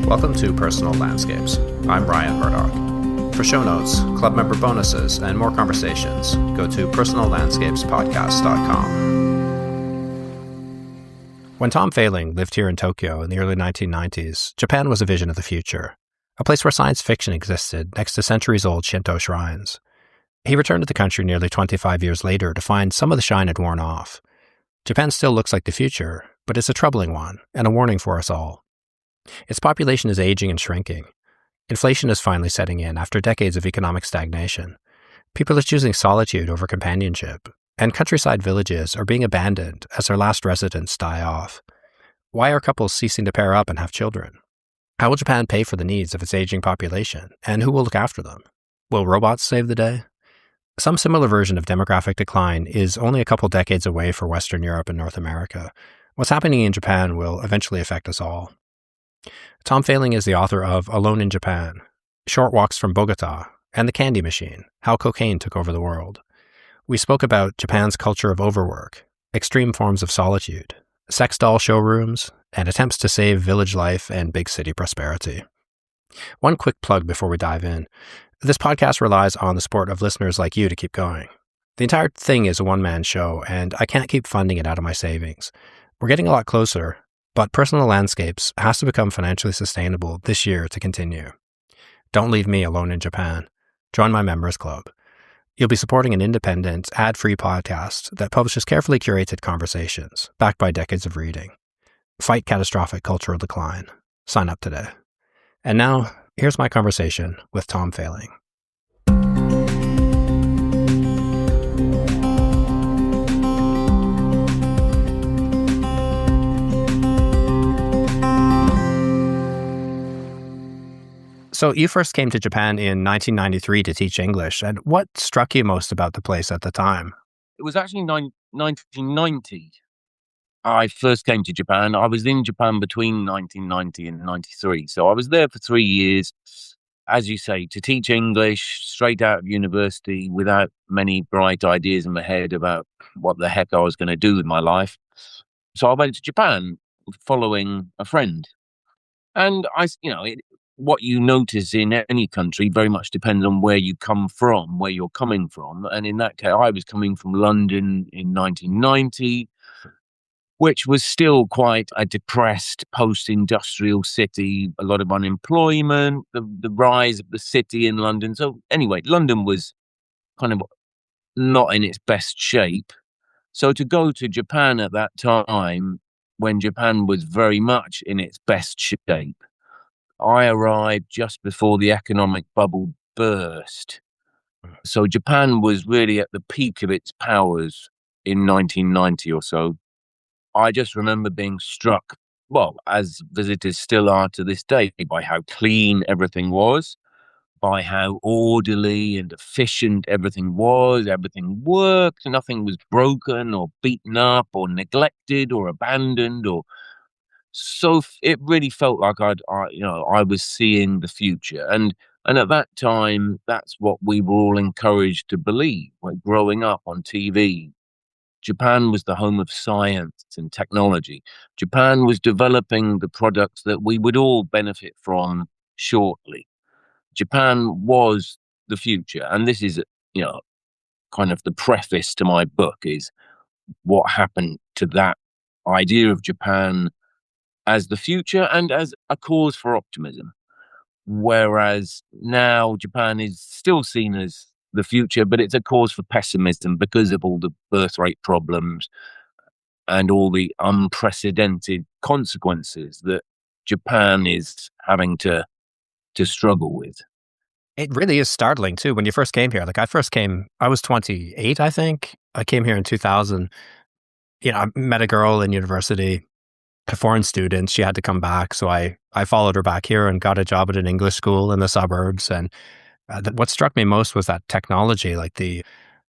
Welcome to Personal Landscapes. I'm Brian Murdoch. For show notes, club member bonuses, and more conversations, go to personallandscapespodcast.com. When Tom Feiling lived here in Tokyo in the early 1990s, Japan was a vision of the future, a place where science fiction existed next to centuries-old Shinto shrines. He returned to the country nearly 25 years later to find some of the shine had worn off. Japan still looks like the future, but it's a troubling one and a warning for us all. Its population is aging and shrinking. Inflation is finally setting in after decades of economic stagnation. People are choosing solitude over companionship, and countryside villages are being abandoned as their last residents die off. Why are couples ceasing to pair up and have children? How will Japan pay for the needs of its aging population, and who will look after them? Will robots save the day? Some similar version of demographic decline is only a couple decades away for Western Europe and North America. What's happening in Japan will eventually affect us all. Tom Feiling is the author of Alone in Japan, Short Walks from Bogota, and The Candy Machine, How Cocaine Took Over the World. We spoke about Japan's culture of overwork, extreme forms of solitude, sex doll showrooms, and attempts to save village life and big city prosperity. One quick plug before we dive in. This podcast relies on the support of listeners like you to keep going. The entire thing is a one-man show, and I can't keep funding it out of my savings. We're getting a lot closer, but Personal Landscapes has to become financially sustainable this year to continue. Don't leave me alone in Japan. Join my members club. You'll be supporting an independent, ad-free podcast that publishes carefully curated conversations backed by decades of reading. Fight catastrophic cultural decline. Sign up today. And now, here's my conversation with Tom Feiling. So you first came to Japan in 1993 to teach English, and what struck you most about the place at the time? It was actually 1990. I first came to Japan. I was in Japan between 1990 and 93. So I was there for 3 years, as you say, to teach English straight out of university without many bright ideas in my head about what the heck I was going to do with my life. So I went to Japan following a friend. And what you notice in any country very much depends on where you come from, where you're coming from. And in that case, I was coming from London in 1990, which was still quite a depressed post-industrial city, a lot of unemployment, the rise of the city in London. So anyway, London was kind of not in its best shape. So to go to Japan at that time, when Japan was very much in its best shape, I arrived just before the economic bubble burst. So Japan was really at the peak of its powers in 1990 or so. I just remember being struck, well, as visitors still are to this day, by how clean everything was, by how orderly and efficient everything was. Everything worked. Nothing was broken or beaten up or neglected or abandoned or... So it really felt like I was seeing the future, and at that time, that's what we were all encouraged to believe. Like growing up on TV, Japan was the home of science and technology. Japan was developing the products that we would all benefit from shortly. Japan was the future, and this is kind of the preface to my book: is what happened to that idea of Japan as the future and as a cause for optimism. Whereas now Japan is still seen as the future, but it's a cause for pessimism because of all the birth rate problems and all the unprecedented consequences that Japan is having to struggle with. It really is startling, too, when you first came here. Like, I was 28, I think. I came here in 2000. I met a girl in university, a foreign student. She had to come back, so I followed her back here and got a job at an English school in the suburbs. And what struck me most was that technology. Like they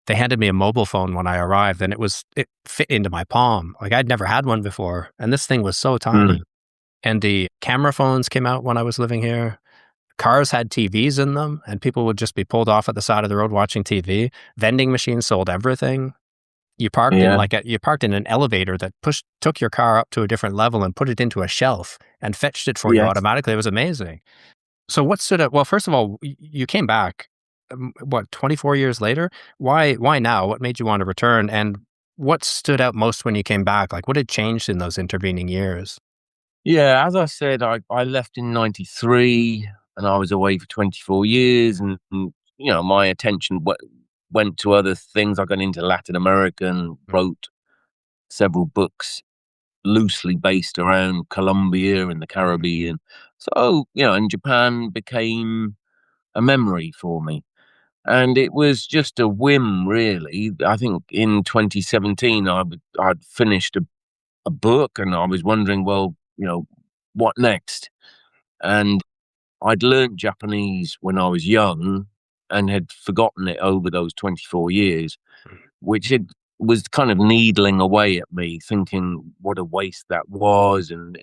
handed me a mobile phone when I arrived, and it fit into my palm. Like I'd never had one before, and this thing was so tiny. And the camera phones came out when I was living here. Cars had TVs in them, and people would just be pulled off at the side of the road watching TV. Vending machines sold everything. You parked in Yeah. you parked in an elevator that took your car up to a different level and put it into a shelf and fetched it for you Yes. automatically. It was amazing. So what stood out? Well, first of all, you came back, 24 years later? Why now? What made you want to return? And what stood out most when you came back? Like, what had changed in those intervening years? Yeah, as I said, I left in 93 and I was away for 24 years and my attention went to other things. I got into Latin America and wrote several books loosely based around Colombia and the Caribbean. So, and Japan became a memory for me. And it was just a whim, really. I think in 2017, I'd finished a book and I was wondering, well, what next? And I'd learnt Japanese when I was young and had forgotten it over those 24 years, which it was kind of needling away at me, thinking what a waste that was. And,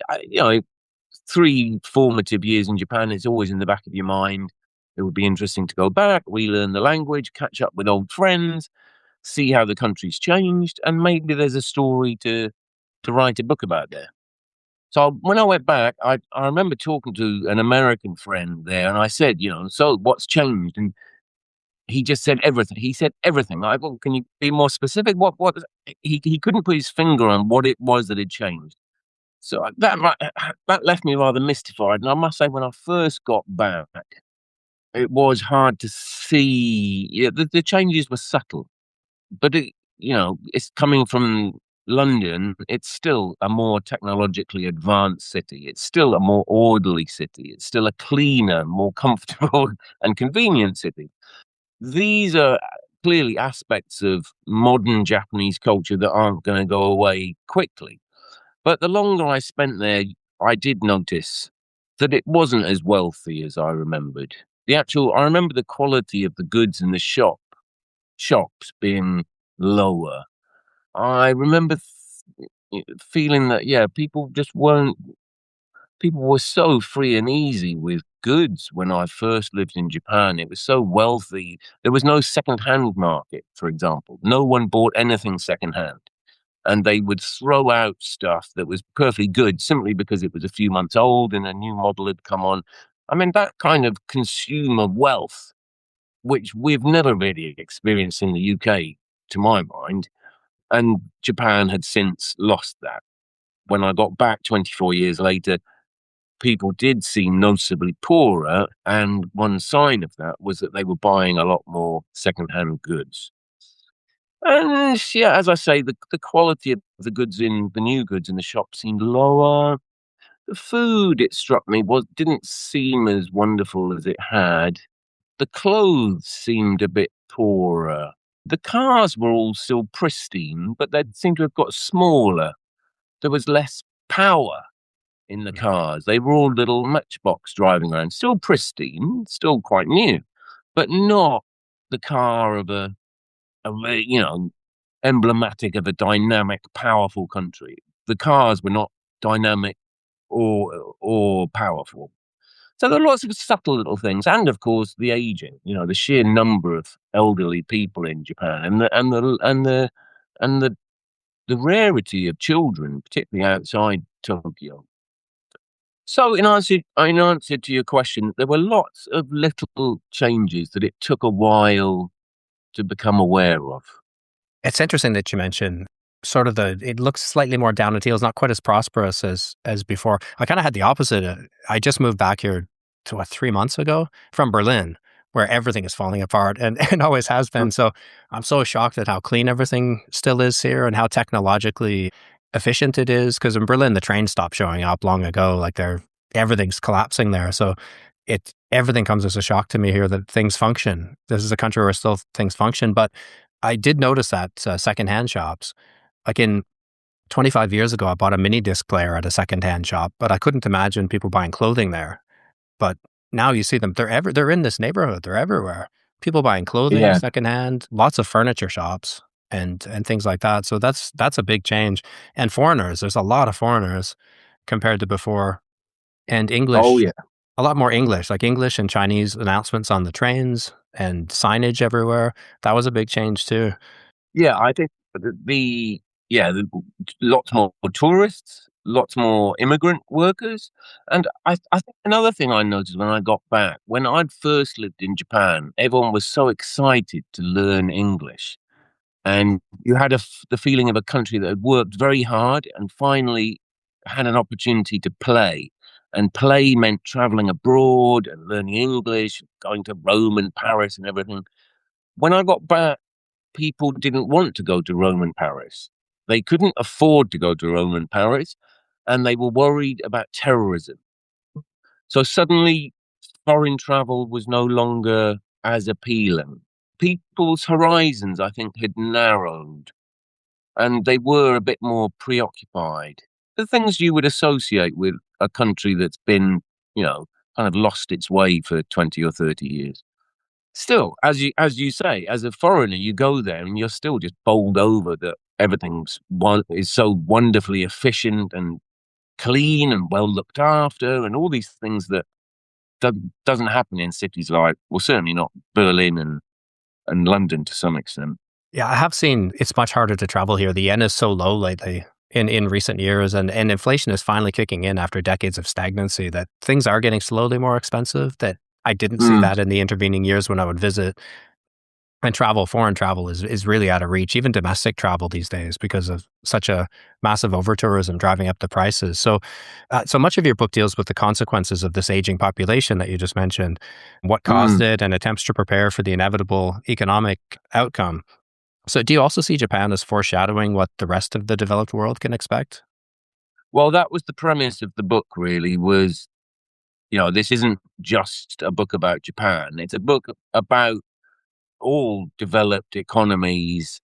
3 formative years in Japan, it's always in the back of your mind. It would be interesting to go back, relearn the language, catch up with old friends, see how the country's changed, and maybe there's a story to write a book about there. So when I went back, I remember talking to an American friend there, and I said, so what's changed? And he just said everything. He said everything. Well, can you be more specific? What? He couldn't put his finger on what it was that had changed. So that left me rather mystified. And I must say, when I first got back, it was hard to see. Yeah, the changes were subtle, but it's coming from London. It's still a more technologically advanced city. It's still a more orderly city. It's still a cleaner, more comfortable and convenient city. These are clearly aspects of modern Japanese culture that aren't going to go away quickly. But the longer I spent there, I did notice that it wasn't as wealthy as I remembered. I remember the quality of the goods in the shops being lower. I remember feeling that, yeah, people were so free and easy with goods when I first lived in Japan. It was so wealthy. There was no second-hand market, for example. No one bought anything second-hand. And they would throw out stuff that was perfectly good simply because it was a few months old and a new model had come on. I mean, that kind of consumer wealth, which we've never really experienced in the UK, to my mind. And Japan had since lost that. When I got back 24 years later, people did seem noticeably poorer, and one sign of that was that they were buying a lot more second-hand goods. And yeah, as I say, the quality of the new goods in the shop seemed lower. The food, it struck me, didn't seem as wonderful as it had. The clothes seemed a bit poorer. The cars were all still pristine, but they seemed to have got smaller. There was less power in the cars. They were all little matchbox driving around, still pristine, still quite new, but not the car of emblematic of a dynamic, powerful country. The cars were not dynamic or powerful. So there are lots of subtle little things, and of course the aging. The sheer number of elderly people in Japan, and the rarity of children, particularly outside Tokyo. So in answer to your question, there were lots of little changes that it took a while to become aware of. It's interesting that you mentioned sort of it looks slightly more down the heels, not quite as prosperous as before. I kind of had the opposite. I just moved back here to 3 months ago from Berlin, where everything is falling apart and always has been. So I'm so shocked at how clean everything still is here and how technologically efficient it is. Because in Berlin, the train stopped showing up long ago. Like everything's collapsing there. So everything comes as a shock to me here that things function. This is a country where still things function, but I did notice that secondhand shops, like in 25 years ago, I bought a mini disc player at a secondhand shop, but I couldn't imagine people buying clothing there. But now you see them; they're in this neighborhood. They're everywhere. People buying clothing Yeah. secondhand, lots of furniture shops and things like that. So that's a big change. And foreigners, there's a lot of foreigners compared to before, and Oh, English, yeah. a lot more English, like English and Chinese announcements on the trains and signage everywhere. That was a big change too. Yeah, I think the yeah, lots more tourists, lots more immigrant workers, and I think another thing I noticed when I got back, when I'd first lived in Japan, everyone was so excited to learn English, and you had the feeling of a country that had worked very hard and finally had an opportunity to play. And play meant traveling abroad and learning English, going to Rome and Paris and everything. When I got back, people didn't want to go to Rome and Paris. They couldn't afford to go to Rome and Paris, and they were worried about terrorism. So suddenly, foreign travel was no longer as appealing. People's horizons, I think, had narrowed, and they were a bit more preoccupied. The things you would associate with a country that's been, kind of lost its way for 20 or 30 years. Still, as you say, as a foreigner, you go there and you're still just bowled over that is so wonderfully efficient and clean and well looked after, and all these things that doesn't happen in cities like, well, certainly not Berlin and London to some extent. Yeah, I have seen it's much harder to travel here. The yen is so low lately in recent years, and inflation is finally kicking in after decades of stagnancy, that things are getting slowly more expensive, that I didn't see Mm, that in the intervening years when I would visit. And foreign travel is really out of reach, even domestic travel these days, because of such a massive over-tourism driving up the prices. So much of your book deals with the consequences of this aging population that you just mentioned, what caused mm. it, and attempts to prepare for the inevitable economic outcome. So do you also see Japan as foreshadowing what the rest of the developed world can expect? Well, that was the premise of the book, really, was, this isn't just a book about Japan. It's a book about all developed economies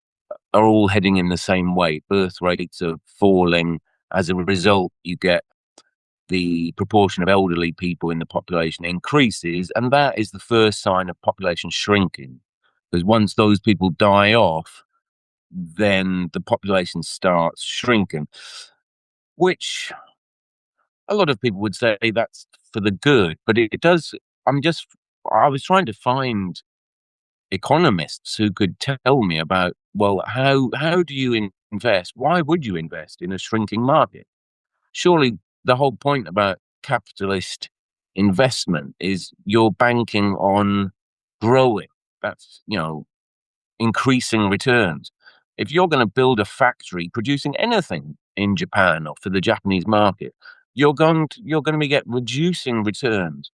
are all heading in the same way. Birth rates are falling. As a result, you get the proportion of elderly people in the population increases, and that is the first sign of population shrinking. Because once those people die off, then the population starts shrinking, which a lot of people would say that's for the good, but it does. I'm just, I was trying to find economists who could tell me about, well, how do you invest? Why would you invest in a shrinking market? Surely the whole point about capitalist investment is you're banking on growing. That's, increasing returns. If you're going to build a factory producing anything in Japan or for the Japanese market, you're going to get reducing returns.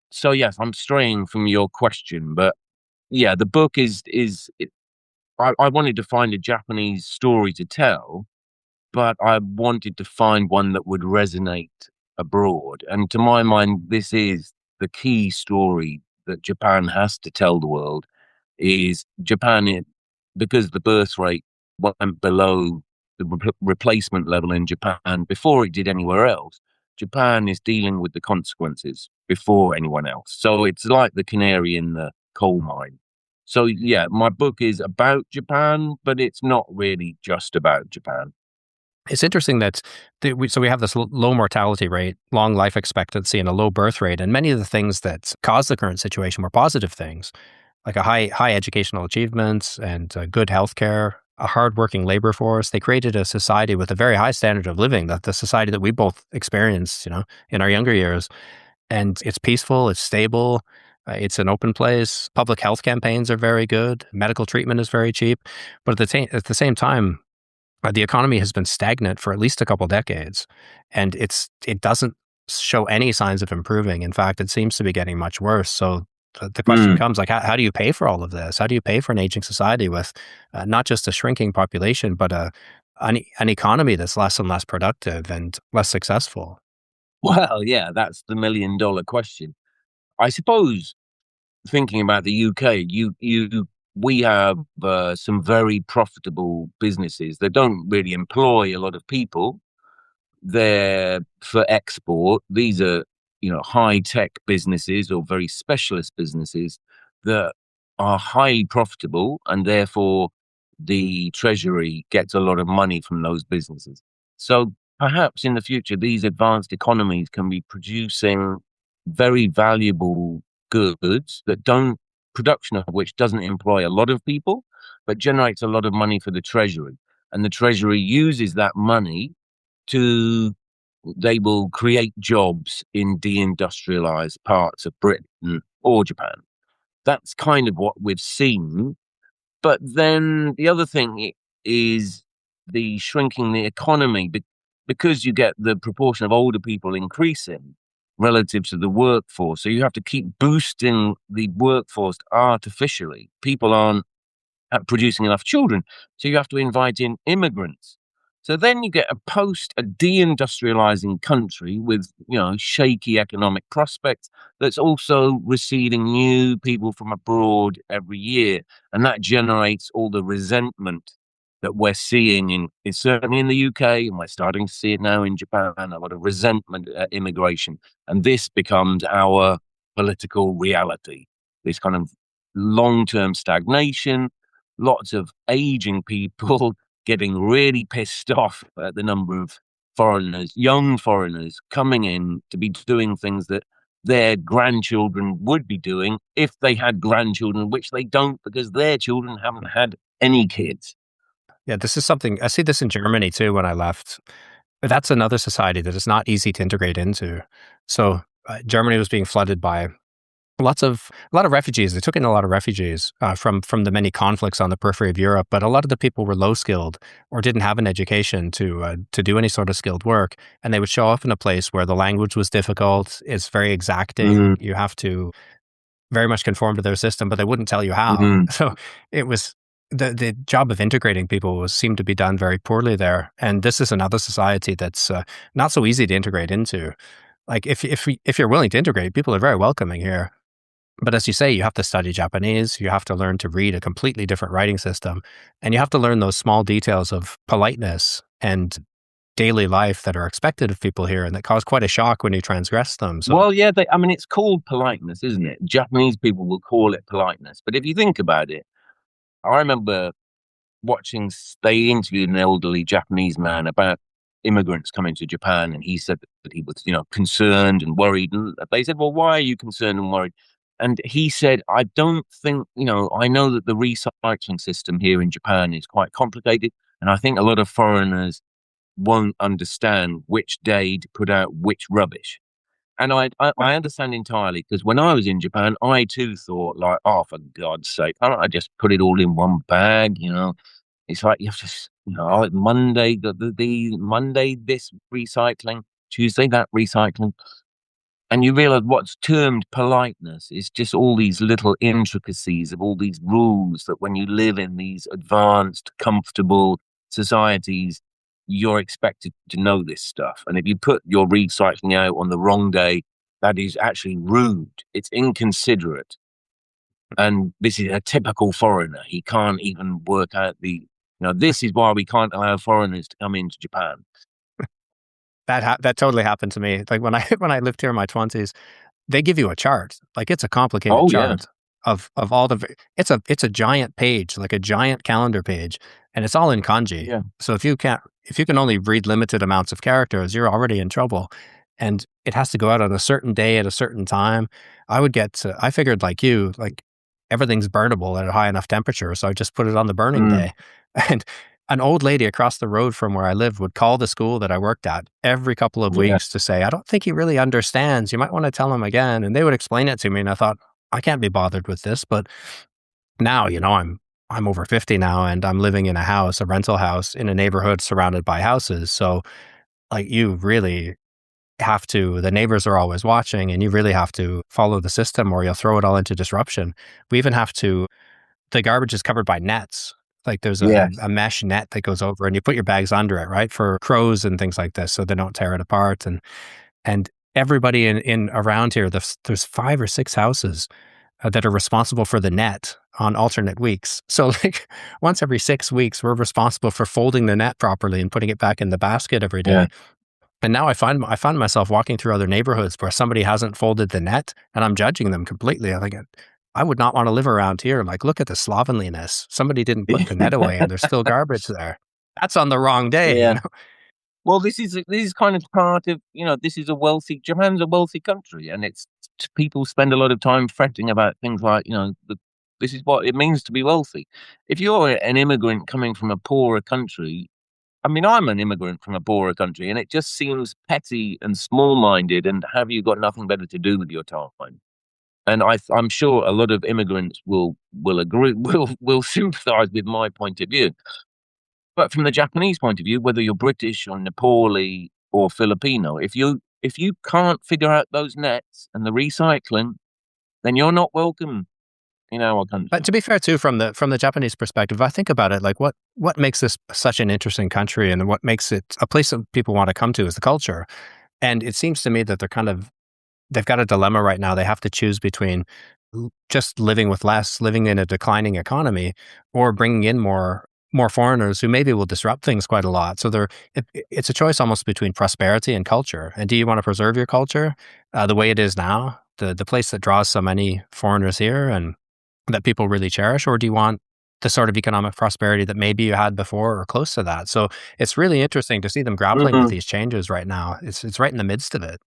So yes, I'm straying from your question, but yeah, the book I wanted to find a Japanese story to tell, but I wanted to find one that would resonate abroad. And to my mind, this is the key story that Japan has to tell the world. Is because the birth rate went below the replacement level in Japan before it did anywhere else. Japan is dealing with the consequences before anyone else. So it's like the canary in the coal mine. So yeah, my book is about Japan, but it's not really just about Japan. It's interesting that we have this low mortality rate, long life expectancy, and a low birth rate, and many of the things that cause the current situation were positive things, like a high educational achievements and good healthcare, a hardworking labor force. They created a society with a very high standard of living, that the society that we both experienced, in our younger years. And it's peaceful, it's stable, it's an open place. Public health campaigns are very good. Medical treatment is very cheap, but at the same time, the economy has been stagnant for at least a couple decades, and it doesn't show any signs of improving. In fact, it seems to be getting much worse. So the question Mm. comes, like, how do you pay for all of this? How do you pay for an aging society with not just a shrinking population, but an economy that's less and less productive and less successful? Well, yeah, that's the $1 million question. I suppose thinking about the UK, we have some very profitable businesses that don't really employ a lot of people. They're for export. These are, high tech businesses or very specialist businesses that are highly profitable, and therefore the treasury gets a lot of money from those businesses. So perhaps in the future, these advanced economies can be producing very valuable goods production of which doesn't employ a lot of people, but generates a lot of money for the treasury. And the treasury uses that money to, they will create jobs in deindustrialized parts of Britain or Japan. That's kind of what we've seen. But then the other thing is the shrinking the economy, because you get the proportion of older people increasing relative to the workforce. So you have to keep boosting the workforce artificially. People aren't producing enough children. So you have to invite in immigrants. So then you get a deindustrializing country with, shaky economic prospects that's also receiving new people from abroad every year. And that generates all the resentment that we're seeing certainly in the UK, and we're starting to see it now in Japan, a lot of resentment at immigration. And this becomes our political reality, this kind of long-term stagnation, lots of aging people getting really pissed off at the number of foreigners, young foreigners, coming in to be doing things that their grandchildren would be doing if they had grandchildren, which they don't because their children haven't had any kids. Yeah, this is something I see this in Germany too when I left. But that's another society that is not easy to integrate into. So Germany was being flooded by a lot of refugees. They took in a lot of refugees from the many conflicts on the periphery of Europe. But a lot of the people were low skilled or didn't have an education to do any sort of skilled work, and they would show up in a place where the language was difficult. It's very exacting. You have to very much conform to their system, but they wouldn't tell you how. So it was the job of integrating people seemed to be done very poorly there. And this is another society that's not so easy to integrate into. Like if you're willing to integrate, people are very welcoming here. But as you say, you have to study Japanese, you have to learn to read a completely different writing system, and you have to learn those small details of politeness and daily life that are expected of people here and that cause quite a shock when you transgress them. So, well, yeah, it's called politeness, isn't it? Japanese people will call it politeness. But if you think about it, I remember they interviewed an elderly Japanese man about immigrants coming to Japan, and he said that he was, concerned and worried. And they said, well, why are you concerned and worried? And he said, I don't think, I know that the recycling system here in Japan is quite complicated. And I think a lot of foreigners won't understand which day to put out which rubbish. And I understand entirely, because when I was in Japan, I too thought, like, oh, for God's sake, why don't I just put it all in one bag? It's like you have to, Monday, the Monday, this recycling, Tuesday, that recycling. And you realize what's termed politeness is just all these little intricacies of all these rules that when you live in these advanced, comfortable societies, you're expected to know this stuff. And if you put your recycling out on the wrong day, that is actually rude. It's inconsiderate. And this is a typical foreigner. He can't even work out this is why we can't allow foreigners to come into Japan. that totally happened to me. Like when I lived here in my 20s, they give you a chart. Like it's a complicated Oh, yeah. chart of all the it's a giant page, like a giant calendar page, and it's all in kanji. Yeah. So if you can only read limited amounts of characters, you're already in trouble. And it has to go out on a certain day at a certain time. I figured like you, like everything's burnable at a high enough temperature, so I just put it on the burning day. And an old lady across the road from where I lived would call the school that I worked at every couple of weeks to say, I don't think he really understands. You might want to tell him again. And they would explain it to me. And I thought, I can't be bothered with this. But now, I'm over 50 now, and I'm living in a rental house in a neighborhood surrounded by houses. So like you really the neighbors are always watching, and you really have to follow the system or you'll throw it all into disruption. We even have the garbage is covered by nets. Like there's a mesh net that goes over, and you put your bags under it, right? For crows and things like this, so they don't tear it apart. And everybody in around here, there's 5 or 6 houses that are responsible for the net on alternate weeks. So like once every 6 weeks, we're responsible for folding the net properly and putting it back in the basket every day. Yeah. And now I find myself walking through other neighborhoods where somebody hasn't folded the net, and I'm judging them completely. I think I would not want to live around here. Like, look at the slovenliness. Somebody didn't put the net away, and there's still garbage there. That's on the wrong day. Yeah. Well, this is kind of part of, Japan's a wealthy country, and people spend a lot of time fretting about things like, the This is what it means to be wealthy. If you're an immigrant coming from a poorer country, I mean, I'm an immigrant from a poorer country, and it just seems petty and small-minded. And have you got nothing better to do with your time? And I'm sure a lot of immigrants will agree, will sympathise with my point of view. But from the Japanese point of view, whether you're British or Nepali or Filipino, if you can't figure out those nets and the recycling, then you're not welcome in our But country. to be fair, too, from the Japanese perspective, I think about it like what makes this such an interesting country and what makes it a place that people want to come to is the culture. And it seems to me that they've got a dilemma right now. They have to choose between just living with less, living in a declining economy, or bringing in more foreigners who maybe will disrupt things quite a lot. So it's a choice almost between prosperity and culture. And do you want to preserve your culture the way it is now, the place that draws so many foreigners here and that people really cherish, or do you want the sort of economic prosperity that maybe you had before or close to that? So it's really interesting to see them grappling with Mm. these changes right now. It's right in the midst of it.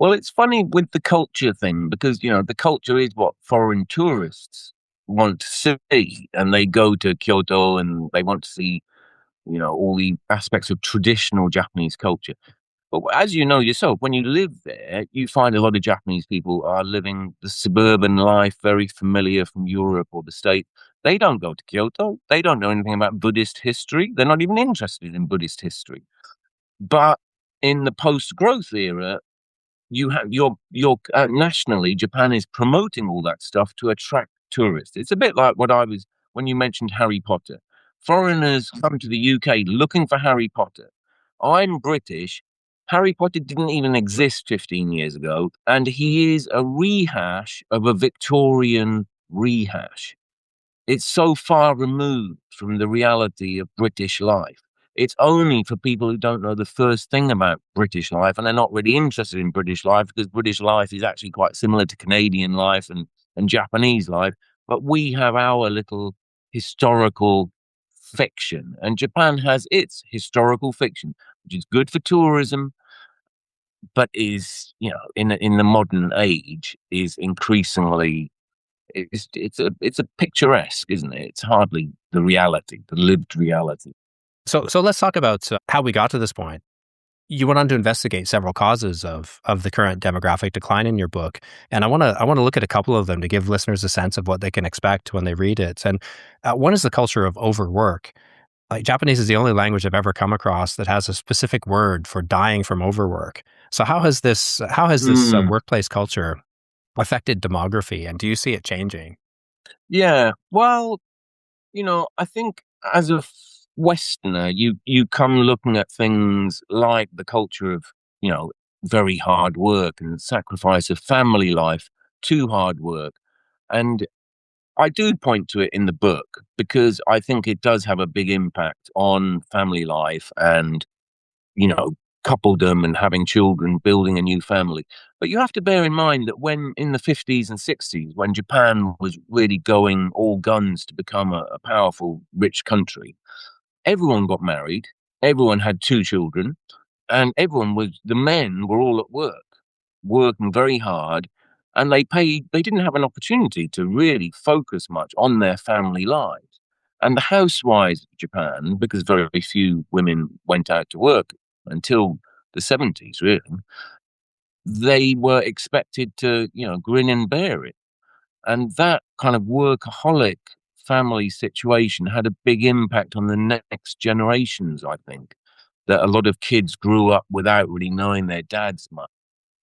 Well, it's funny with the culture thing because, the culture is what foreign tourists want to see. And they go to Kyoto and they want to see, all the aspects of traditional Japanese culture. But as you know yourself, when you live there, you find a lot of Japanese people are living the suburban life, very familiar from Europe or the States. They don't go to Kyoto. They don't know anything about Buddhist history. They're not even interested in Buddhist history. But in the post-growth era, you have your nationally, Japan is promoting all that stuff to attract tourists. It's a bit like what I was when you mentioned Harry Potter. Foreigners come to the UK looking for Harry Potter. I'm British. Harry Potter didn't even exist 15 years ago, and he is a rehash of a Victorian rehash. It's so far removed from the reality of British life. It's only for people who don't know the first thing about British life, and they're not really interested in British life because British life is actually quite similar to Canadian life and Japanese life. But we have our little historical fiction, and Japan has its historical fiction, which is good for tourism, but is, in the modern age, is increasingly it's a picturesque, isn't it? It's hardly the reality, the lived reality. So let's talk about how we got to this point. You went on to investigate several causes of the current demographic decline in your book, and I want to look at a couple of them to give listeners a sense of what they can expect when they read it. And one is the culture of overwork. Like Japanese is the only language I've ever come across that has a specific word for dying from overwork. So how has this Mm, workplace culture affected demography, and do you see it changing? yeah. Well, I think as a Westerner, you come looking at things like the culture of, you know, very hard work and sacrifice of family life to hard work. And I do point to it in the book because I think it does have a big impact on family life and, you know, coupledom and having children, building a new family. But you have to bear in mind that when in the 50s and 60s, when Japan was really going all guns to become a powerful, rich country, everyone got married, everyone had two children, and the men were all at work, working very hard, and they didn't have an opportunity to really focus much on their family lives. And the housewives of Japan, because very few women went out to work until the 70s, really, they were expected to, grin and bear it. And that kind of workaholic family situation had a big impact on the next generations, I think, that a lot of kids grew up without really knowing their dads much.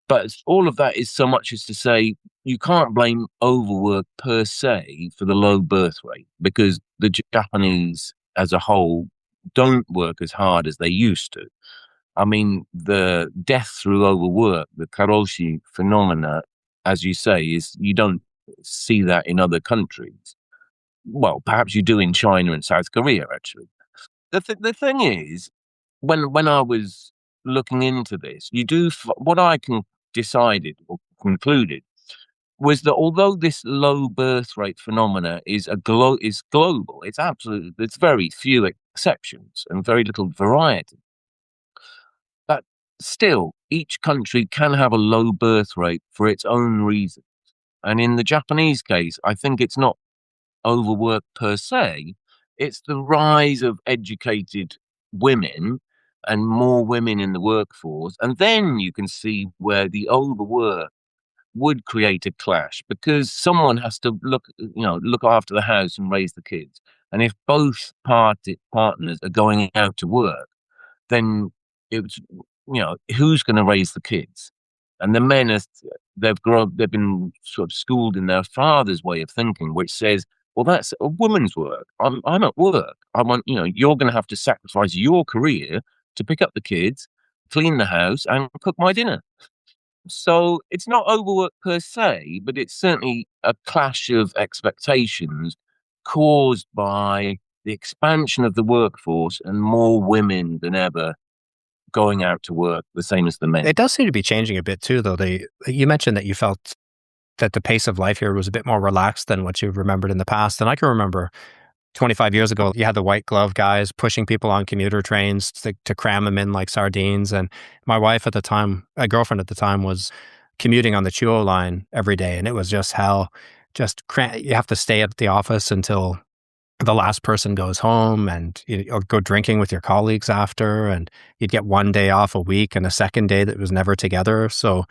But all of that is so much as to say you can't blame overwork per se for the low birth rate because the Japanese as a whole don't work as hard as they used to. I mean, the death through overwork, the karoshi phenomena, as you say, is you don't see that in other countries. Well, perhaps you do in China and South Korea, actually. The thing is, when I was looking into this, what I decided or concluded was that although this low birth rate phenomena is global, it's very few exceptions and very little variety. But still, each country can have a low birth rate for its own reason. And in the Japanese case, I think it's not. overwork per se. It's the rise of educated women and more women in the workforce. And then you can see where the overwork would create a clash because someone has to look after the house and raise the kids. And if both partners are going out to work, then it's who's going to raise the kids? And the men they've been sort of schooled in their father's way of thinking, which says, well, that's a woman's work. I'm at work. You're going to have to sacrifice your career to pick up the kids, clean the house, and cook my dinner. So it's not overwork per se, but it's certainly a clash of expectations caused by the expansion of the workforce and more women than ever going out to work, the same as the men. It does seem to be changing a bit too, though. You mentioned that you felt that the pace of life here was a bit more relaxed than what you remembered in the past. And I can remember 25 years ago, you had the white glove guys pushing people on commuter trains to cram them in like sardines. And my wife at the time, my girlfriend at the time, was commuting on the Chuo line every day. And it was just hell. You have to stay at the office until the last person goes home, and you'll go drinking with your colleagues after, and you'd get one day off a week and a second day that was never together. So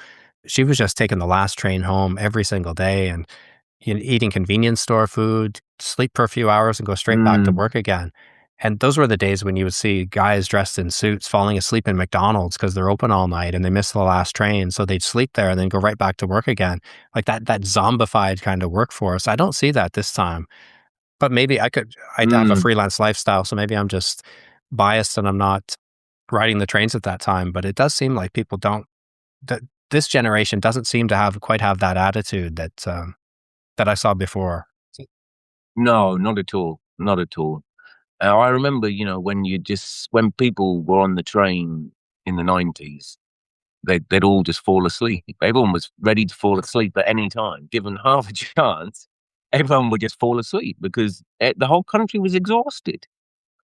she was just taking the last train home every single day and eating convenience store food, sleep for a few hours and go straight back to work again. And those were the days when you would see guys dressed in suits falling asleep in McDonald's because they're open all night and they missed the last train. So they'd sleep there and then go right back to work again. Like that zombified kind of workforce. I don't see that this time. But maybe I'd have a freelance lifestyle. So maybe I'm just biased and I'm not riding the trains at that time. But it does seem like people that this generation doesn't seem to quite have that attitude that I saw before. No, not at all. Not at all. I remember, when people were on the train in the 90s, they'd all just fall asleep. Everyone was ready to fall asleep at any time. Given half a chance, everyone would just fall asleep because the whole country was exhausted.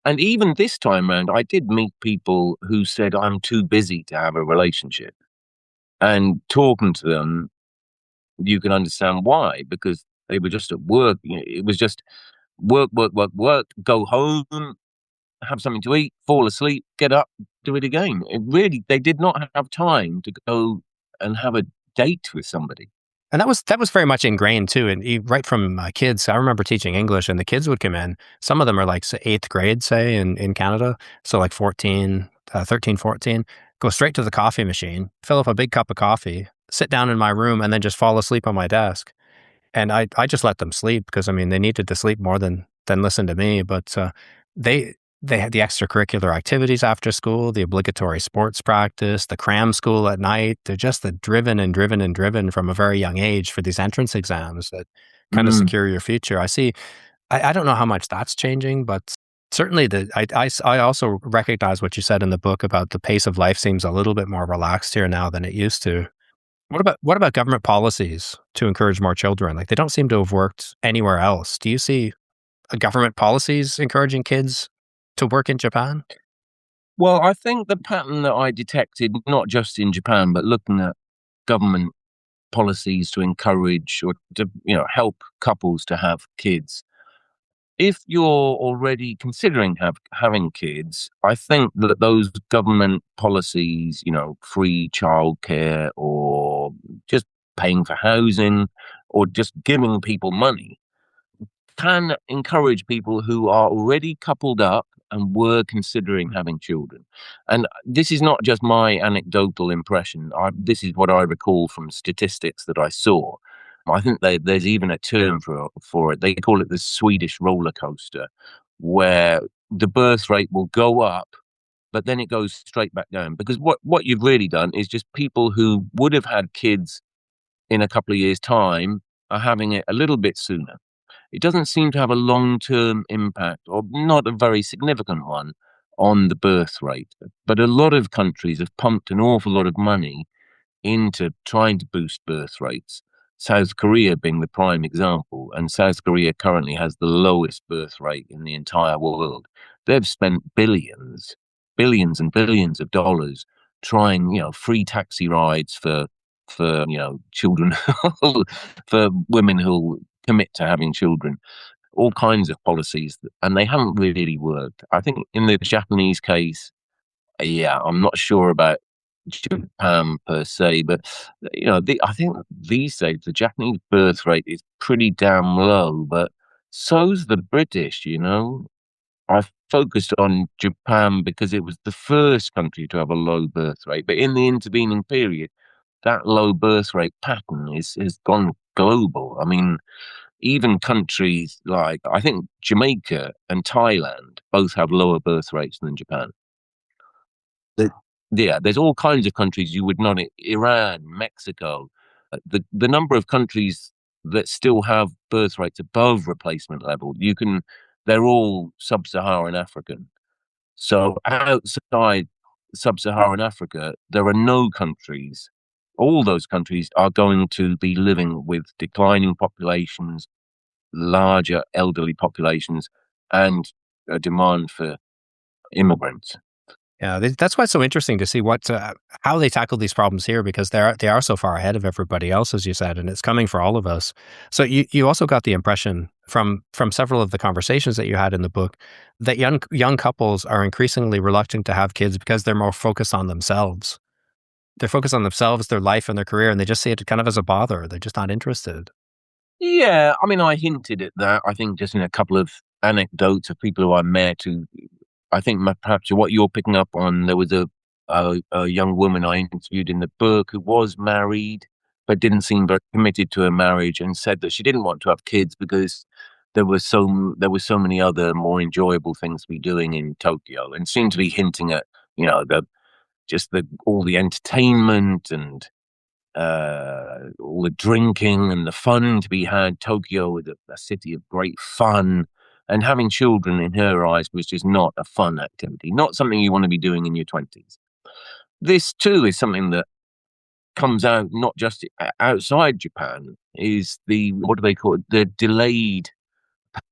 And even this time round, I did meet people who said, I'm too busy to have a relationship. And talking to them, you can understand why, because they were just at work. It was just work, work, work, work, go home, have something to eat, fall asleep, get up, do it again. They did not have time to go and have a date with somebody. And that was very much ingrained too. And right from kids, I remember teaching English and the kids would come in. Some of them are like 8th grade, say, in Canada. So like 13, 14, go straight to the coffee machine, fill up a big cup of coffee, sit down in my room, and then just fall asleep on my desk. And I just let them sleep because, I mean, they needed to sleep more than listen to me. But they had the extracurricular activities after school, the obligatory sports practice, the cram school at night. They're just driven from a very young age for these entrance exams that kind of secure your future. I don't know how much that's changing, but certainly I also recognize what you said in the book about the pace of life seems a little bit more relaxed here now than it used to. What about government policies to encourage more children? Like, they don't seem to have worked anywhere else. Do you see government policies encouraging kids to work in Japan? Well, I think the pattern that I detected, not just in Japan, but looking at government policies to encourage or to help couples to have kids. If you're already considering having kids, I think that those government policies, free childcare or just paying for housing or just giving people money, can encourage people who are already coupled up and were considering having children. And this is not just my anecdotal impression. This is what I recall from statistics that I saw. I think there's even a term for it. They call it the Swedish roller coaster, where the birth rate will go up, but then it goes straight back down. Because what you've really done is just people who would have had kids in a couple of years' time are having it a little bit sooner. It doesn't seem to have a long-term impact, or not a very significant one, on the birth rate. But a lot of countries have pumped an awful lot of money into trying to boost birth rates. South Korea being the prime example, and South Korea currently has the lowest birth rate in the entire world. They've spent billions and billions of dollars trying, free taxi rides for children, for women who commit to having children. all kinds of policies, and they haven't really worked. I think in the Japanese case, yeah, I'm not sure about Japan per se, but I think these days the Japanese birth rate is pretty damn low, but so's the British. I focused on Japan because it was the first country to have a low birth rate, but in the intervening period, that low birth rate pattern has gone global. I mean, even countries like, I think Jamaica and Thailand both have lower birth rates than Japan. The- yeah, there's all kinds of countries you would not, Iran, Mexico, the number of countries that still have birth rates above replacement level, they're all sub-Saharan African. So outside sub-Saharan Africa, there are no countries. All those countries are going to be living with declining populations, larger elderly populations, and a demand for immigrants. Yeah, that's why it's so interesting to see how they tackle these problems here, because they are so far ahead of everybody else, as you said, and it's coming for all of us. So you also got the impression from several of the conversations that you had in the book that young couples are increasingly reluctant to have kids because they're more focused on themselves. They're focused on themselves, their life, and their career, and they just see it kind of as a bother. They're just not interested. Yeah, I mean, I hinted at that. I think just in a couple of anecdotes of people who I met who, I think perhaps what you're picking up on, there was a young woman I interviewed in the book who was married, but didn't seem very committed to her marriage, and said that she didn't want to have kids because there were so many other more enjoyable things to be doing in Tokyo, and seemed to be hinting at, the just the all the entertainment and all the drinking and the fun to be had. Tokyo was a city of great fun, and having children in her eyes was just not a fun activity, not something you want to be doing in your 20s. This too is something that comes out not just outside Japan, is what do they call it? The delayed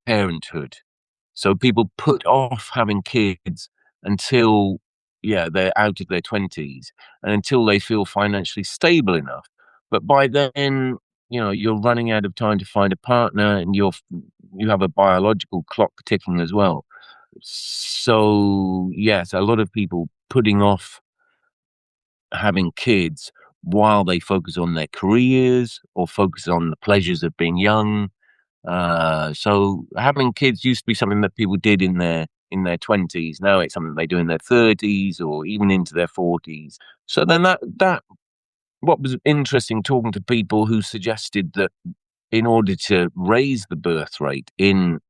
parenthood. So people put off having kids until, yeah, they're out of their 20s and until they feel financially stable enough. But by then, you're running out of time to find a partner, and you have a biological clock ticking as well. So, yes, a lot of people putting off having kids while they focus on their careers or focus on the pleasures of being young. So having kids used to be something that people did in their 20s. Now it's something they do in their 30s or even into their 40s. So then that what was interesting, talking to people who suggested that in order to raise the birth rate in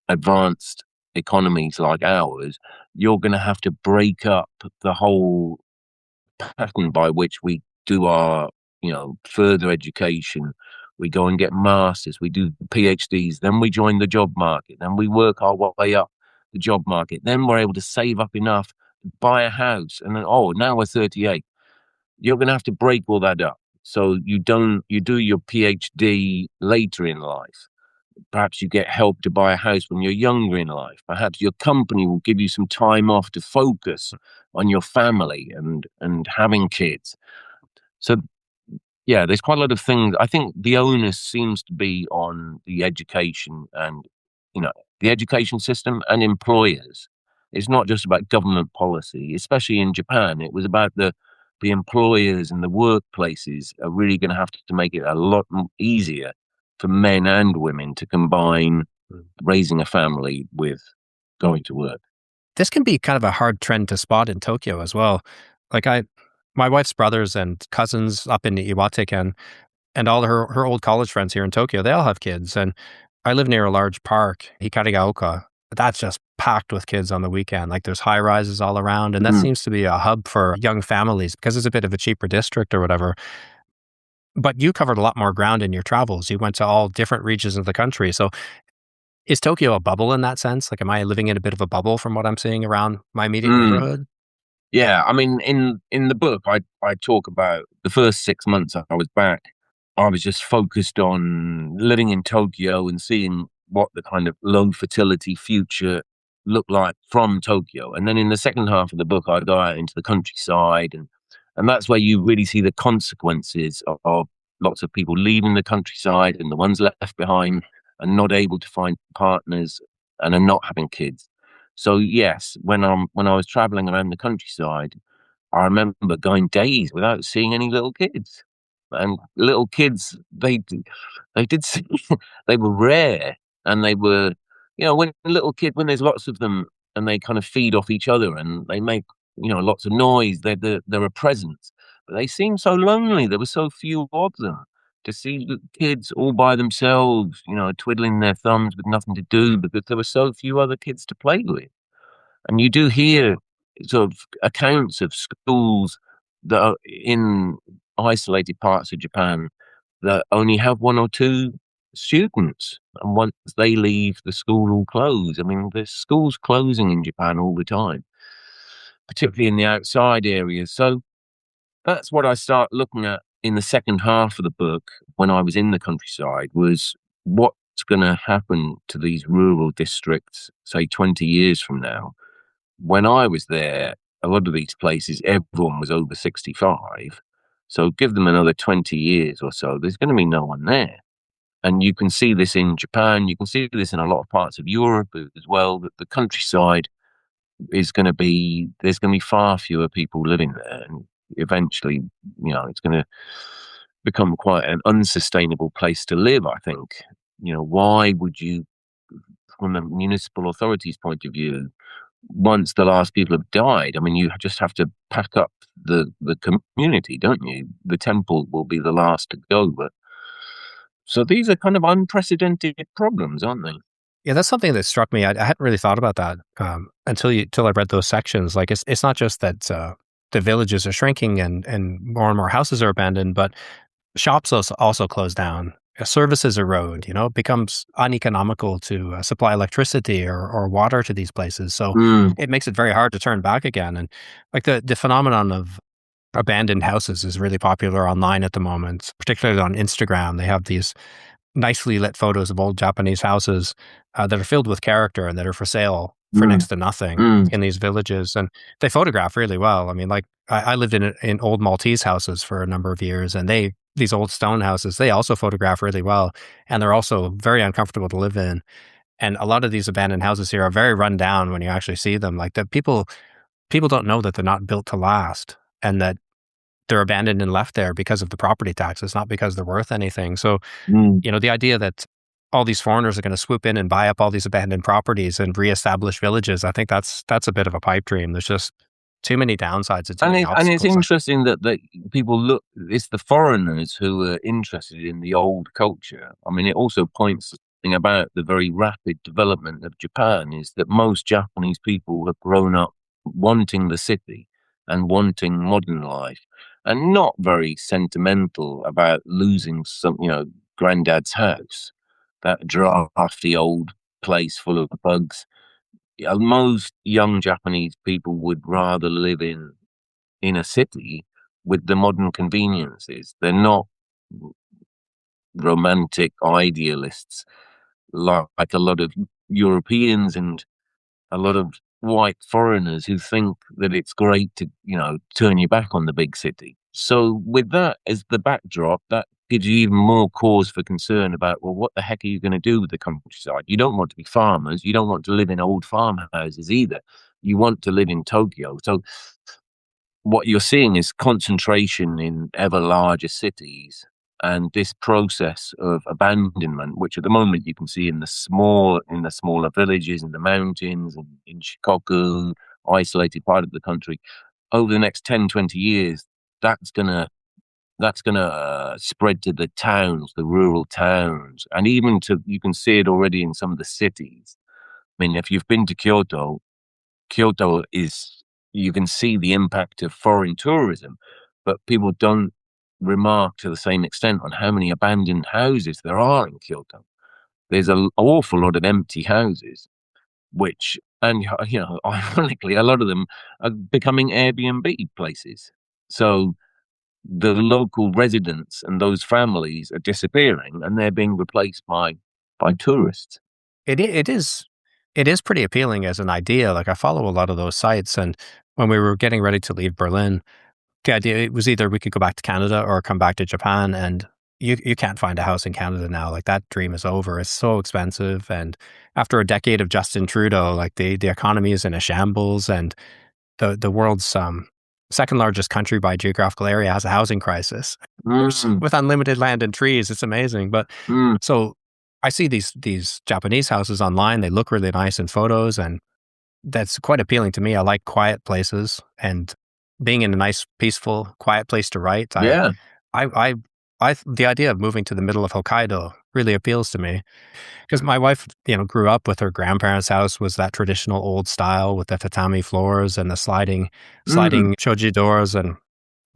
advanced economies like ours, you're going to have to break up the whole pattern by which we do our, further education. We go and get masters, we do PhDs, then we join the job market, then we work our way up the job market, then we're able to save up enough to buy a house, and then, now we're 38. You're going to have to break all that up. So you do your PhD later in life. Perhaps you get help to buy a house when you're younger in life. Perhaps your company will give you some time off to focus on your family and having kids. So, yeah, there's quite a lot of things. I think the onus seems to be on the education and, the education system and employers. It's not just about government policy, especially in Japan. It was about the employers and the workplaces are really going to have to make it a lot easier for men and women to combine raising a family with going to work. This can be kind of a hard trend to spot in Tokyo as well. Like my wife's brothers and cousins up in Iwate-ken and all her old college friends here in Tokyo, they all have kids. And I live near a large park, Hikarigaoka. That's just packed with kids on the weekend. Like there's high rises all around. And that Mm. seems to be a hub for young families because it's a bit of a cheaper district or whatever. But you covered a lot more ground in your travels. You went to all different regions of the country. So is Tokyo a bubble in that sense? Like, am I living in a bit of a bubble from what I'm seeing around my immediate Mm. neighborhood? Yeah, I mean, in the book, I talk about the first 6 months I was back. I was just focused on living in Tokyo and seeing what the kind of low fertility future looked like from Tokyo. And then in the second half of the book, I go out into the countryside, and that's where you really see the consequences of lots of people leaving the countryside and the ones left behind. and not able to find partners and are not having kids. So yes, when I was traveling around the countryside, I remember going days without seeing any little kids. And little kids, they did seem, they were rare, and they were, when when there's lots of them and they kind of feed off each other and they make, lots of noise, they're a presence. But they seem so lonely. There were so few of them. To see the kids all by themselves, twiddling their thumbs with nothing to do because there were so few other kids to play with. And you do hear sort of accounts of schools that are in isolated parts of Japan that only have one or two students. And once they leave, the school will close. I mean, there's schools closing in Japan all the time, particularly in the outside areas. So that's what I start looking at in the second half of the book when I was in the countryside, was what's going to happen to these rural districts, say 20 years from now. When I was there, a lot of these places, everyone was over 65. So give them another 20 years or so, there's going to be no one there. And you can see this in Japan. You can see this in a lot of parts of Europe as well, that the countryside is going to be, there's going to be far fewer people living there. And eventually, it's going to become quite an unsustainable place to live, I think. Why would you, from a municipal authority's point of view, once the last people have died, I mean, you just have to pack up the community, don't you? The temple will be the last to go. But so these are kind of unprecedented problems, aren't they? Yeah, that's something that struck me. I hadn't really thought about that until I read those sections. Like, it's not just that the villages are shrinking and more houses are abandoned, but shops also close down. Services erode. It becomes uneconomical to supply electricity or water to these places. So Mm, it makes it very hard to turn back again. And like the phenomenon of abandoned houses is really popular online at the moment, particularly on Instagram. They have these nicely lit photos of old Japanese houses that are filled with character and that are for sale for mm, next to nothing mm, in these villages. And they photograph really well. I mean, like I lived in old Maltese houses for a number of years, and these old stone houses, they also photograph really well. And they're also very uncomfortable to live in. And a lot of these abandoned houses here are very run down when you actually see them. Like the people don't know that they're not built to last, and that they're abandoned and left there because of the property taxes, not because they're worth anything. So mm. the idea that all these foreigners are going to swoop in and buy up all these abandoned properties and reestablish villages, I think that's a bit of a pipe dream. There's just too many downsides and too many And it's obstacles. interesting that people look, it's the foreigners who are interested in the old culture. I mean, it also points to something about the very rapid development of Japan, is that most Japanese people have grown up wanting the city and wanting modern life, and not very sentimental about losing granddad's house, that drafty old place full of bugs. Most young Japanese people would rather live in a city with the modern conveniences. They're not romantic idealists like a lot of Europeans and a lot of white foreigners who think that it's great to, turn your back on the big city. So with that as the backdrop, that gives you even more cause for concern about, well, what the heck are you going to do with the countryside? You don't want to be farmers. You don't want to live in old farmhouses either. You want to live in Tokyo. So what you're seeing is concentration in ever larger cities, and this process of abandonment, which at the moment you can see in the smaller villages in the mountains and in Shikoku, isolated part of the country. Over the next 10, 20 years, that's gonna spread to the towns, the rural towns, and even to, you can see it already in some of the cities. I mean, if you've been to Kyoto is, you can see the impact of foreign tourism, but people don't remark to the same extent on how many abandoned houses there are in Kyoto. There's an awful lot of empty houses, which, and ironically, a lot of them are becoming Airbnb places. So the local residents and those families are disappearing, and they're being replaced by tourists. It is pretty appealing as an idea. Like I follow a lot of those sites, and when we were getting ready to leave Berlin, the idea, it was either we could go back to Canada or come back to Japan. And you can't find a house in Canada now. Like that dream is over. It's so expensive. And after a decade of Justin Trudeau, like the economy is in a shambles, and the world's second largest country by geographical area has a housing crisis. Mm, With unlimited land and trees, it's amazing. But mm, so I see these Japanese houses online. They look really nice in photos, and that's quite appealing to me. I like quiet places, and being in a nice, peaceful, quiet place to write. yeah. I, I, the idea of moving to the middle of Hokkaido really appeals to me because my wife, grew up with her grandparents' house was that traditional old style with the tatami floors and the Mm, sliding shoji doors, and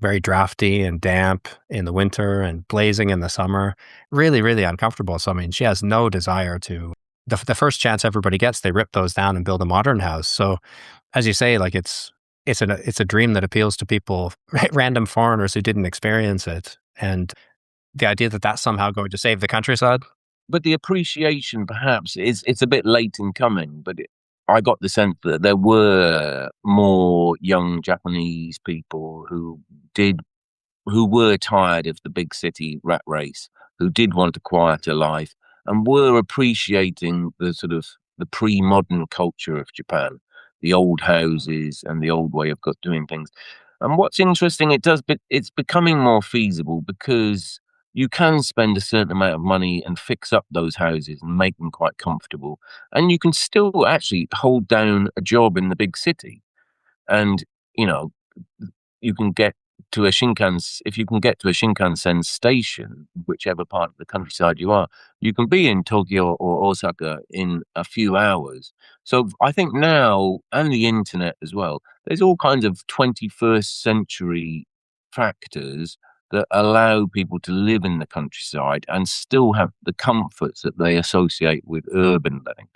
very drafty and damp in the winter and blazing in the summer. Really, really uncomfortable. So, I mean, she has no desire to. The first chance everybody gets, they rip those down and build a modern house. So, as you say, like it's a dream that appeals to people, random foreigners who didn't experience it, and the idea that that's somehow going to save the countryside. but the appreciation perhaps is it's a bit late in coming, but I got the sense that there were more young Japanese people did who were tired of the big city rat race, who did want a quieter life, and were appreciating the sort of the pre-modern culture of Japan, the old houses and the old way of doing things. And what's interesting, it's becoming more feasible because you can spend a certain amount of money and fix up those houses and make them quite comfortable, and you can still actually hold down a job in the big city. And you know, you can get to a Shinkansen, if you can get to a Shinkansen station, whichever part of the countryside you are, you can be in Tokyo or Osaka in a few hours. So I think now, and the internet as well, there's all kinds of 21st century factors that allow people to live in the countryside and still have the comforts that they associate with urban living,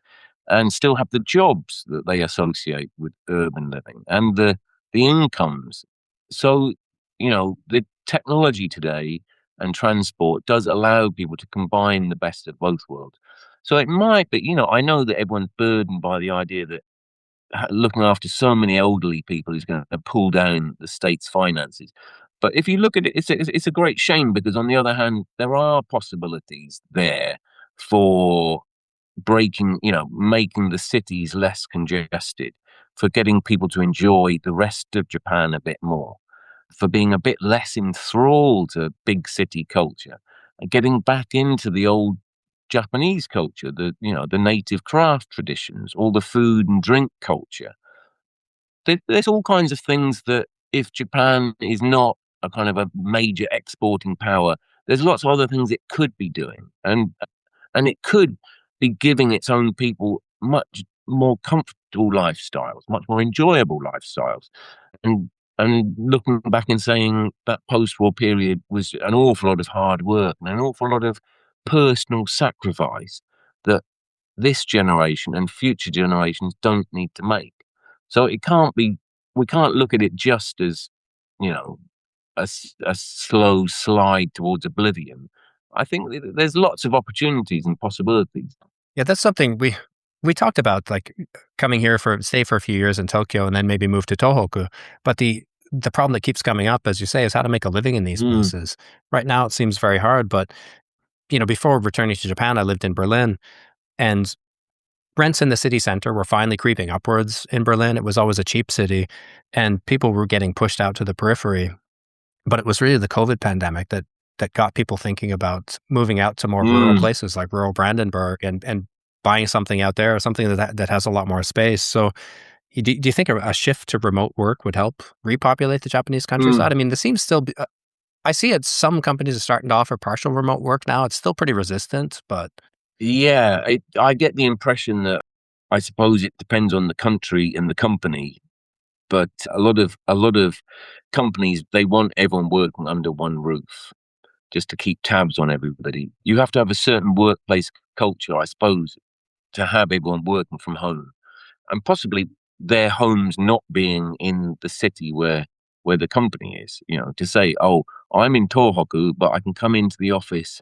and still have the jobs that they associate with urban living, and the incomes. So, the technology today and transport does allow people to combine the best of both worlds. So it might be, I know that everyone's burdened by the idea that looking after so many elderly people is going to pull down the state's finances. But if you look at it, it's a great shame, because on the other hand, there are possibilities there for making the cities less congested, for getting people to enjoy the rest of Japan a bit more, for being a bit less enthralled to big city culture, and getting back into the old Japanese culture, the native craft traditions, all the food and drink culture. There's all kinds of things that, if Japan is not a kind of a major exporting power, there's lots of other things it could be doing, and it could be giving its own people much more comfortable lifestyles, much more enjoyable lifestyles, and looking back and saying that post-war period was an awful lot of hard work and an awful lot of personal sacrifice that this generation and future generations don't need to make. So we can't look at it just as, you know, a slow slide towards oblivion. I think there's lots of opportunities and possibilities. Yeah, that's something we talked about, like coming here for stay for a few years in Tokyo and then maybe move to Tohoku. But the problem that keeps coming up, as you say, is how to make a living in these Mm, places. Right now, it seems very hard. But before returning to Japan, I lived in Berlin, and rents in the city center were finally creeping upwards in Berlin. It was always a cheap city, and people were getting pushed out to the periphery. But it was really the COVID pandemic that got people thinking about moving out to more rural mm. places like rural Brandenburg, and buying something out there, something that has a lot more space. So, do you think a shift to remote work would help repopulate the Japanese Mm. countryside? I mean, there seems still. I see it. Some companies are starting to offer partial remote work now. It's still pretty resistant, but Yeah, I get the impression that, I suppose it depends on the country and the company, but a lot of companies, they want everyone working under one roof just to keep tabs on everybody. You have to have a certain workplace culture, I suppose, to have everyone working from home, and possibly their homes not being in the city where the company is. To say, "Oh, I'm in Tohoku, but I can come into the office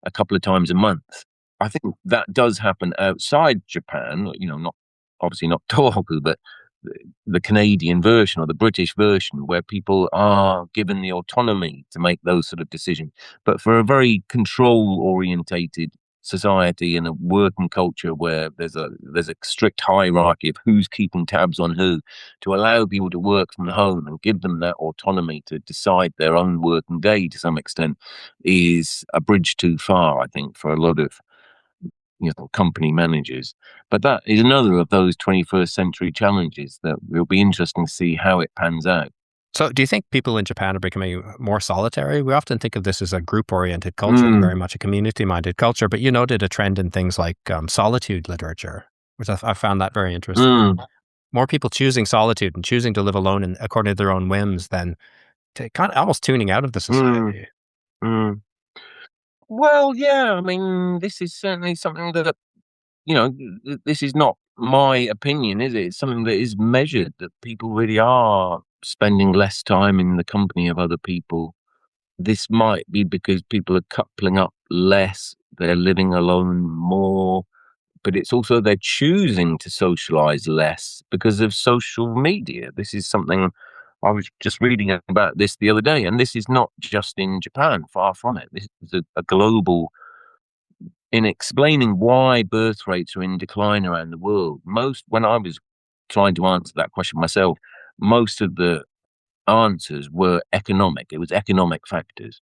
a couple of times a month." I think that does happen outside Japan. Not obviously not Tohoku, but the Canadian version or the British version, where people are given the autonomy to make those sort of decisions. But for a very control orientated society and a working culture where there's a strict hierarchy of who's keeping tabs on who, to allow people to work from home and give them that autonomy to decide their own working day to some extent is a bridge too far, I think, for a lot of company managers. But that is another of those 21st century challenges that will be interesting to see how it pans out. So, do you think people in Japan are becoming more solitary? We often think of this as a group-oriented culture, Mm, very much a community-minded culture, but you noted a trend in things like solitude literature, which I found that very interesting. mm, More people choosing solitude and choosing to live alone and according to their own whims than to kind of almost tuning out of the mm, society. mm. Well, yeah, I mean, this is certainly something that, this is not my opinion, is it? It's something that is measured, that people really are spending less time in the company of other people. This might be because people are coupling up less, they're living alone more, but it's also they're choosing to socialize less because of social media. This is something I was just reading about this the other day, and this is not just in Japan, far from it. This is a global, in explaining why birth rates are in decline around the world. When I was trying to answer that question myself, most of the answers were economic. It was economic factors.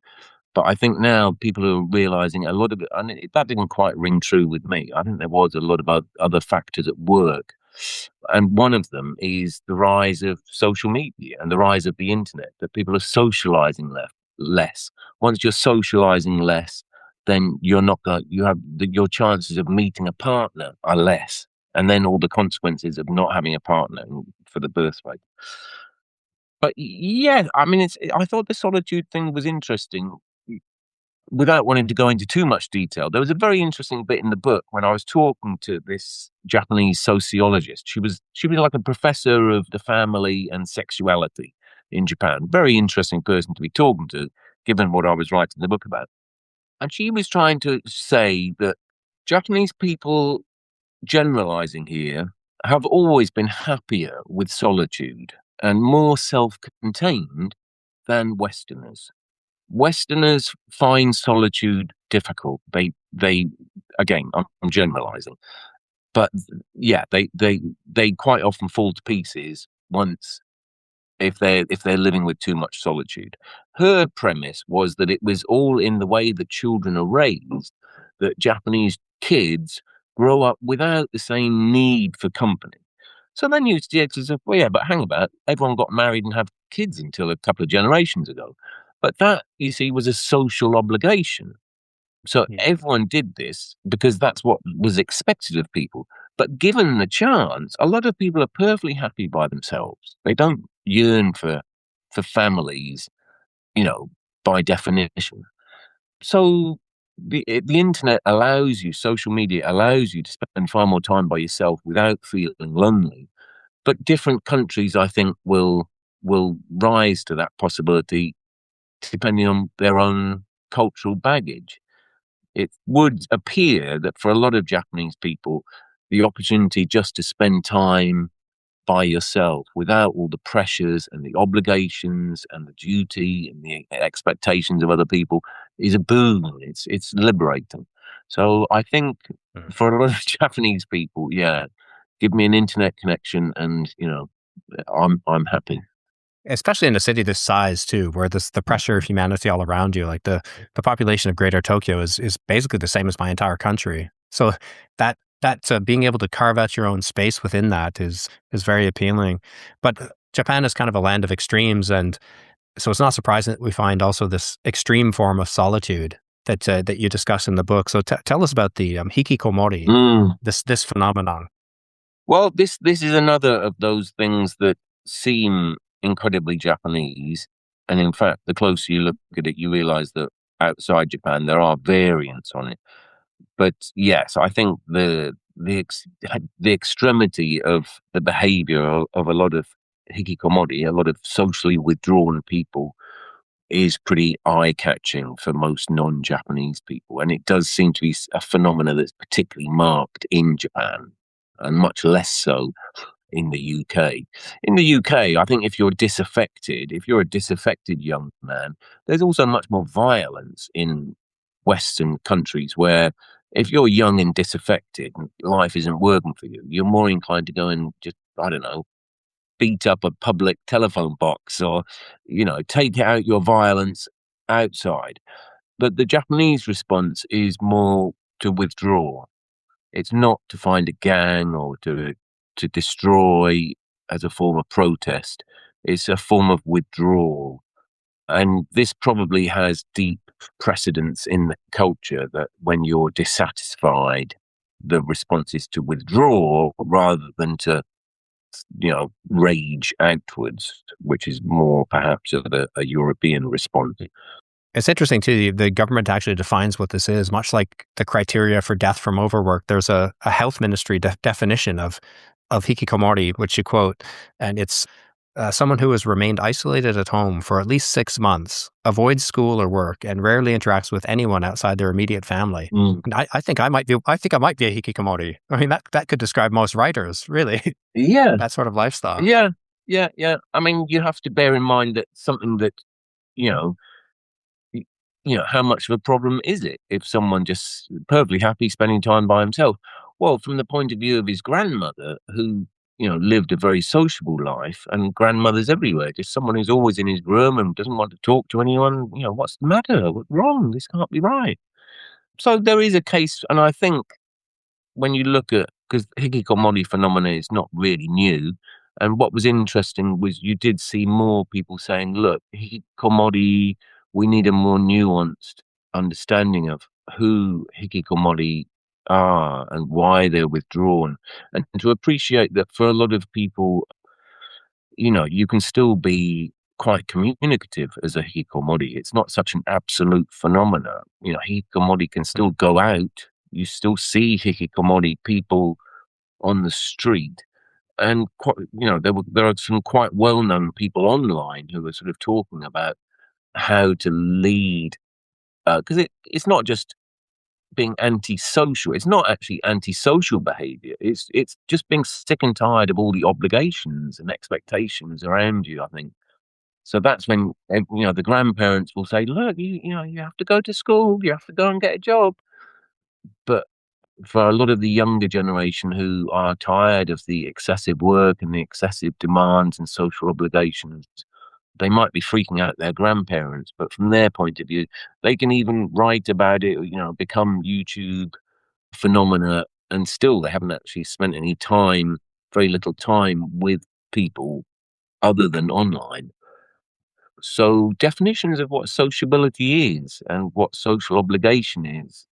But I think now people are realizing a lot of it, and that didn't quite ring true with me. I think there was a lot of other factors at work. And one of them is the rise of social media and the rise of the internet, that people are socializing less. Once you're socializing less, then your chances of meeting a partner are less. And then all the consequences of not having a partner for the birth rate. But yeah, I mean, I thought the solitude thing was interesting. Without wanting to go into too much detail, there was a very interesting bit in the book when I was talking to this Japanese sociologist. She was like a professor of the family and sexuality in Japan. Very interesting person to be talking to, given what I was writing the book about. And she was trying to say that Japanese people, generalizing here, have always been happier with solitude and more self-contained than Westerners. Westerners find solitude difficult. They again, I'm generalizing, but yeah, they quite often fall to pieces once if they're living with too much solitude. Her premise was that it was all in the way that children are raised, that Japanese kids grow up without the same need for company. So then you see, well, yeah, but hang about, everyone got married and had kids until a couple of generations ago. But that, you see, was a social obligation. So Yeah. everyone did this because that's what was expected of people. But given the chance, a lot of people are perfectly happy by themselves. They don't yearn for families, you know, by definition. So the internet allows you, social media allows you to spend far more time by yourself without feeling lonely. But different countries, I think, will rise to that possibility depending on their own cultural baggage. It would appear that for a lot of Japanese people, the opportunity just to spend time by yourself without all the pressures and the obligations and the duty and the expectations of other people is a boon. It's liberating. So I think Mm. for a lot of Japanese people, yeah, give me an internet connection and I'm happy. Especially in a city this size too, where the pressure of humanity all around you, like the population of Greater Tokyo is basically the same as my entire country. So that being able to carve out your own space within that is very appealing. But Japan is kind of a land of extremes, and so it's not surprising that we find also this extreme form of solitude that you discuss in the book. So tell us about the hikikomori, Mm. this phenomenon. Well, this is another of those things that seem incredibly Japanese, and in fact, the closer you look at it, you realize that outside Japan there are variants on it. But yes, I think the extremity of the behavior of a lot of hikikomori, a lot of socially withdrawn people, is pretty eye-catching for most non-Japanese people, and it does seem to be a phenomena that's particularly marked in Japan, and much less so in the UK. In the UK, I think if you're a disaffected young man, there's also much more violence in Western countries where if you're young and disaffected and life isn't working for you, you're more inclined to go and just, I don't know, beat up a public telephone box or, take out your violence outside. But the Japanese response is more to withdraw. It's not to find a gang or to destroy as a form of protest. It's a form of withdrawal. And this probably has deep precedence in the culture that when you're dissatisfied, the response is to withdraw rather than to, rage outwards, which is more perhaps of a European response. It's interesting too. The government actually defines what this is, much like the criteria for death from overwork. There's a health ministry definition of hikikomori, which you quote, and it's someone who has remained isolated at home for at least 6 months, avoids school or work, and rarely interacts with anyone outside their immediate family. And I think I might be. I think I might be a hikikomori. I mean, that could describe most writers, really. Yeah, That sort of lifestyle. yeah. I mean, you have to bear in mind that something that you know how much of a problem is it if someone just perfectly happy spending time by himself? Well, from the point of view of his grandmother, who, lived a very sociable life, and grandmothers everywhere, just someone who's always in his room and doesn't want to talk to anyone, what's the matter? What's wrong? This can't be right. So there is a case, and I think when you look at, because hikikomori phenomena is not really new, and what was interesting was you did see more people saying, look, hikikomori, we need a more nuanced understanding of who hikikomori are and why they're withdrawn, and to appreciate that for a lot of people, you can still be quite communicative as a hikikomori. It's not such an absolute phenomena. Hikikomori can still go out. You still see hikikomori people on the street, and there are some quite well-known people online who are sort of talking about how to lead, because it's not just being antisocial. It's not actually antisocial behavior. It's just being sick and tired of all the obligations and expectations around you, I think. So that's when the grandparents will say, "Look, you have to go to school. You have to go and get a job." But for a lot of the younger generation who are tired of the excessive work and the excessive demands and social obligations, they might be freaking out their grandparents. But from their point of view, they can even write about it, become YouTube phenomena, and still they haven't actually spent any time, very little time with people other than online. So definitions of what sociability is and what social obligation is,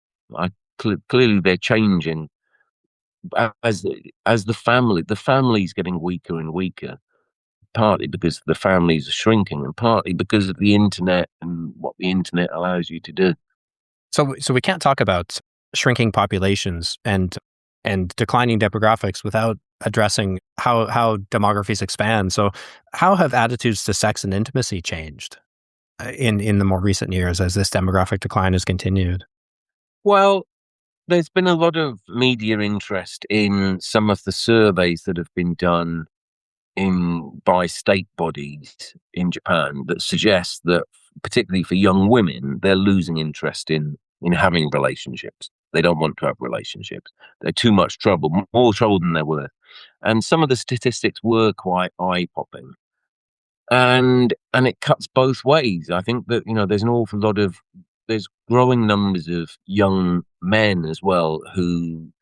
clearly they're changing as the family's getting weaker and weaker, partly because the families are shrinking and partly because of the internet and what the internet allows you to do. So we can't talk about shrinking populations and declining demographics without addressing how demographies expand. So how have attitudes to sex and intimacy changed in the more recent years as this demographic decline has continued? Well, there's been a lot of media interest in some of the surveys that have been done by state bodies in Japan that suggest that, particularly for young women, they're losing interest in having relationships. They don't want to have relationships. They're too much trouble, more trouble than they're worth. And some of the statistics were quite eye-popping. And it cuts both ways. I think that, there's growing numbers of young men as well who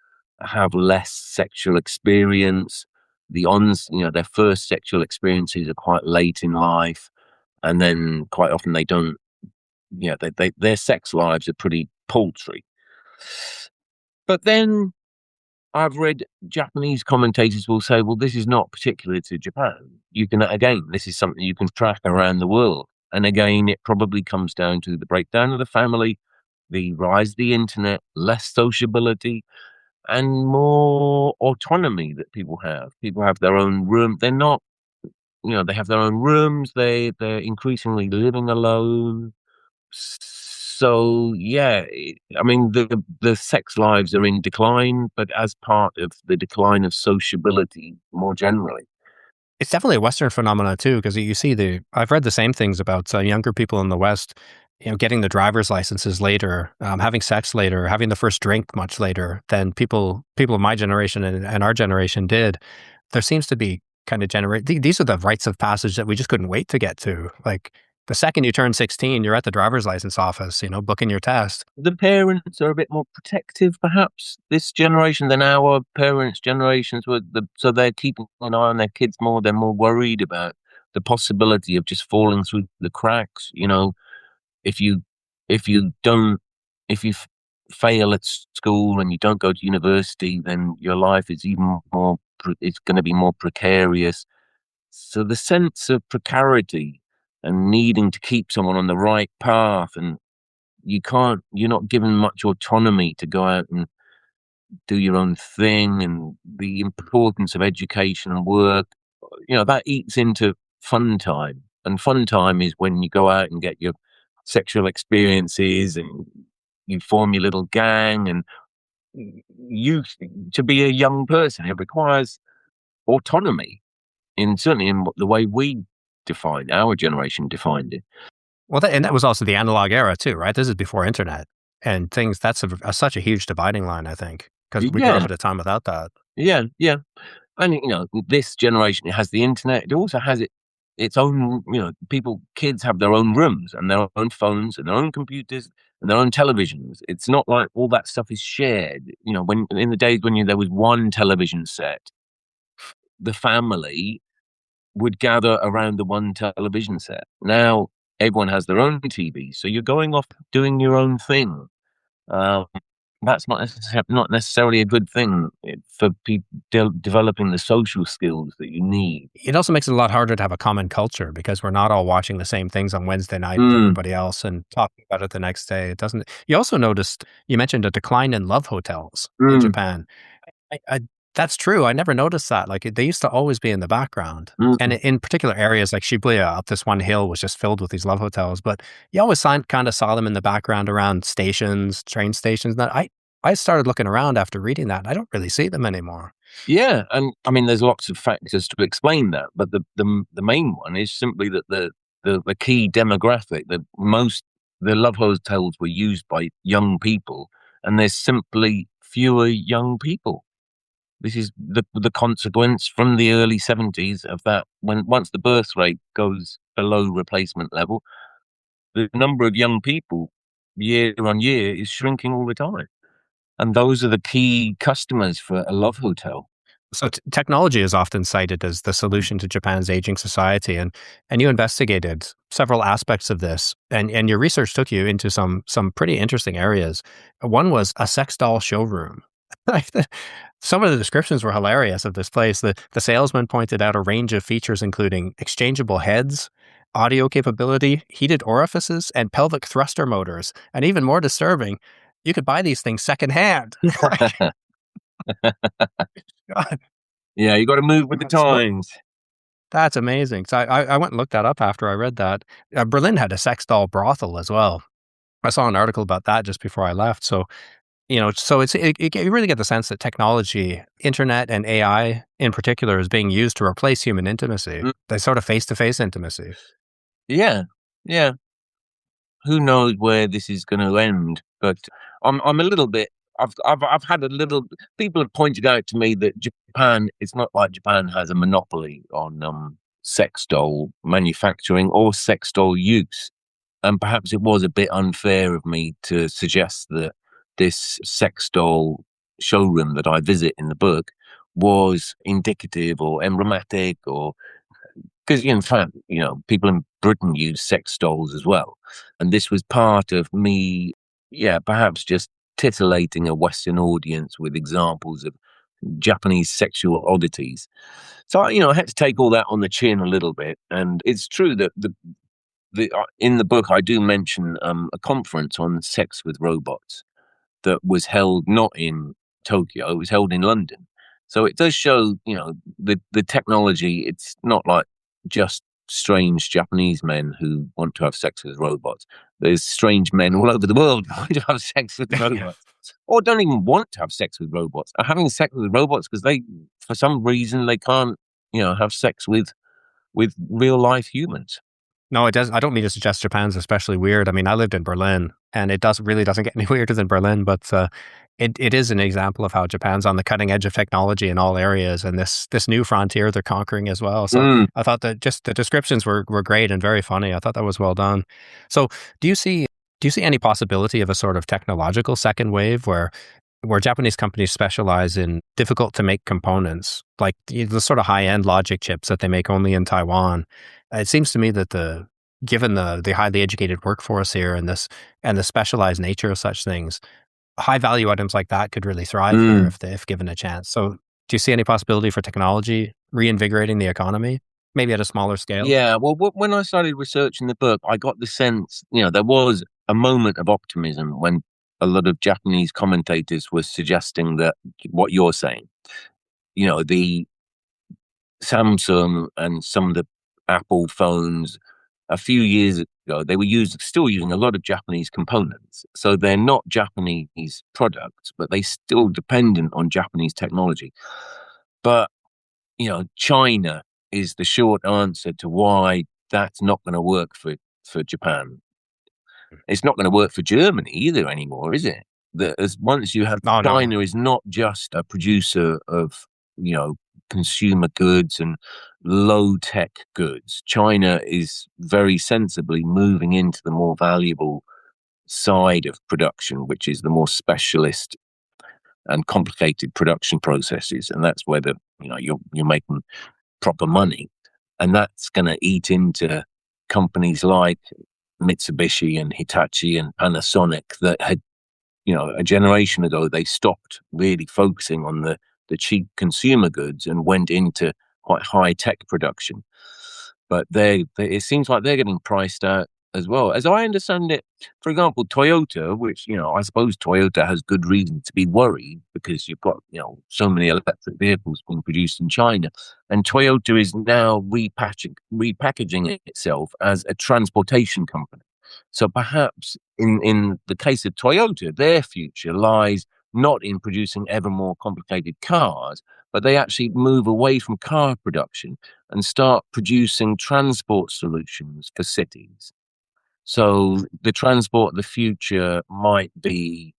have less sexual experience. Their first sexual experiences are quite late in life, and then quite often they don't. Their sex lives are pretty paltry. But then I've read Japanese commentators will say, well, this is not particular to Japan. This is something you can track around the world. And again, it probably comes down to the breakdown of the family, the rise of the internet, less sociability, and more autonomy that people have. People have their own room. They're not, they have their own rooms. They're increasingly living alone. So yeah, I mean the sex lives are in decline, but as part of the decline of sociability more generally. It's definitely a Western phenomenon too, because you see I've read the same things about younger people in the West, getting the driver's licenses later, having sex later, having the first drink much later than people of my generation and our generation did. There seems to be kind of these are the rites of passage that we just couldn't wait to get to. Like the second you turn 16, you're at the driver's license office, booking your test. The parents are a bit more protective, perhaps, this generation than our parents' generations were. So they're keeping an eye on their kids more. They're more worried about the possibility of just falling through the cracks. If you if you don't if you fail at school and you don't go to university, then your life is even more. It's going to be more precarious. So the sense of precarity and needing to keep someone on the right path, and you're not given much autonomy to go out and do your own thing, and the importance of education and work, that eats into fun time. And fun time is when you go out and get your sexual experiences and you form your little gang. And you, to be a young person, it requires autonomy, certainly in the way our generation defined it. Well, and that was also the analog era too, right? This is before internet and things. That's such a huge dividing line, I think, because we grew up Yeah, at a time without that. yeah, yeah. And this generation, it has the internet. It also has its own. Kids have their own rooms and their own phones and their own computers and their own televisions. It's not like all that stuff is shared. When in the days when there was one television set, the family would gather around the one television set. Now everyone has their own TV, so you're going off doing your own thing. Um, that's not necessarily a good thing for people developing the social skills that you need. It also makes it a lot harder to have a common culture because we're not all watching the same things on Wednesday night with Mm, everybody else and talking about it the next day. It doesn't. You also noticed you mentioned a decline in love hotels in mm, Japan. I That's true. I never noticed that. Like they used to always be in the background, and mm. in particular areas like Shibuya, up this one hill was just filled with these love hotels. But you always kind of saw them in the background around stations, train stations. That I started looking around after reading that. And I don't really see them anymore. Yeah, and I mean, there's lots of factors to explain that, but the main one is simply that the key demographic that the love hotels were used by young people, and there's simply fewer young people. This is the consequence from the early 70s of that. Once the birth rate goes below replacement level, the number of young people year on year is shrinking all the time, and those are the key customers for a love hotel. So technology is often cited as the solution to Japan's aging society, and you investigated several aspects of this, and your research took you into some pretty interesting areas. One was a sex doll showroom. Some of the descriptions were hilarious of this place. The salesman pointed out a range of features, including exchangeable heads, audio capability, heated orifices, and pelvic thruster motors. And even more disturbing, you could buy these things secondhand. God. Yeah, you got to move with the So times. that's amazing. So I went and looked that up after I read that. Berlin had a sex doll brothel as well. I saw an article about that just before I left. So, you really get the sense that technology, internet and AI in particular, is being used to replace human intimacy, Mm, the sort of face-to-face intimacy. yeah, yeah. Who knows where this is going to end? But I'm a little bit. I've had a little. People have pointed out to me that Japan. It's not like Japan has a monopoly on sex doll manufacturing or sex doll use. And perhaps it was a bit unfair of me to suggest that this sex doll showroom that I visit in the book was indicative or emblematic, or because in fact, people in Britain use sex dolls as well. And this was part of me, yeah, perhaps just titillating a Western audience with examples of Japanese sexual oddities. So, I had to take all that on the chin a little bit. And it's true that in the book, I do mention a conference on sex with robots that was held not in Tokyo, it was held in London. So it does show, the technology. It's not like just strange Japanese men who want to have sex with robots. There's strange men all over the world who want to have sex with robots, or don't even want to have sex with robots, are having sex with robots because they, for some reason, they can't, have sex with real life humans. No, it does. I don't mean to suggest Japan's especially weird. I mean, I lived in Berlin, and it really doesn't get any weirder than Berlin. But it is an example of how Japan's on the cutting edge of technology in all areas, and this new frontier they're conquering as well. So I thought that just the descriptions were great and very funny. I thought that was well done. So do you see any possibility of a sort of technological second wave where Japanese companies specialize in difficult to make components, like the sort of high end logic chips that they make only in Taiwan? It seems to me that given the highly educated workforce here and the specialized nature of such things, high value items like that could really thrive here if given a chance. So do you see any possibility for technology reinvigorating the economy, maybe at a smaller scale? Yeah, well, when I started researching the book, I got the sense, there was a moment of optimism when a lot of Japanese commentators were suggesting that what you're saying, the Samsung and some of the Apple phones a few years ago, they were still using a lot of Japanese components. So they're not Japanese products, but they still dependent on Japanese technology. But, China is the short answer to why that's not going to work for Japan. It's not going to work for Germany either anymore, is it? Once you have China is not just a producer of, consumer goods and low tech goods. China is very sensibly moving into the more valuable side of production, which is the more specialist and complicated production processes, and that's where you're making proper money, and that's going to eat into companies like Mitsubishi and Hitachi and Panasonic that had, a generation ago, they stopped really focusing on the cheap consumer goods and went into quite high tech production. But it seems like they're getting priced out as well. As I understand it, for example, Toyota, which, I suppose Toyota has good reason to be worried because you've got, so many electric vehicles being produced in China. And Toyota is now repackaging itself as a transportation company. So perhaps in the case of Toyota, their future lies not in producing ever more complicated cars, but they actually move away from car production and start producing transport solutions for cities. So the transport of the future might be,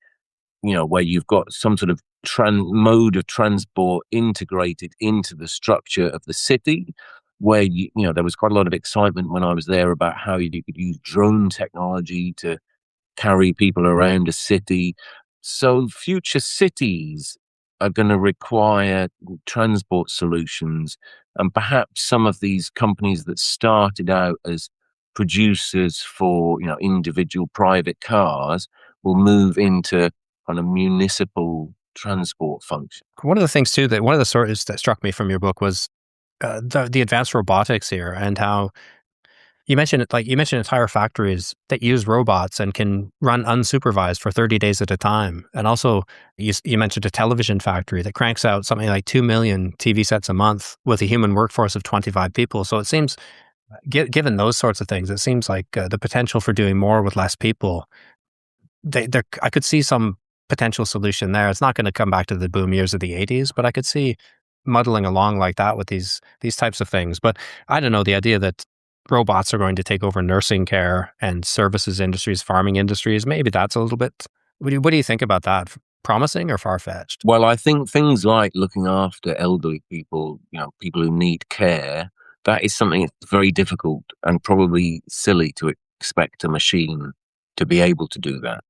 where you've got some sort of mode of transport integrated into the structure of the city, where, there was quite a lot of excitement when I was there about how you could use drone technology to carry people around a city. So future cities are going to require transport solutions, and perhaps some of these companies that started out as producers for, individual private cars will move into kind of municipal transport function. One of the things too one of the stories that struck me from your book was the advanced robotics here, and how you mentioned entire factories that use robots and can run unsupervised for 30 days at a time. And also you mentioned a television factory that cranks out something like 2 million TV sets a month with a human workforce of 25 people. So it seems, given those sorts of things, it seems like the potential for doing more with less people, I could see some potential solution there. It's not going to come back to the boom years of the 80s, but I could see muddling along like that with these types of things. But I don't know, the idea that robots are going to take over nursing care and services industries, farming industries, maybe that's a little bit, what do you think about that? Promising or far-fetched? Well, I think things like looking after elderly people, people who need care, that is something that's very difficult and probably silly to expect a machine to be able to do that.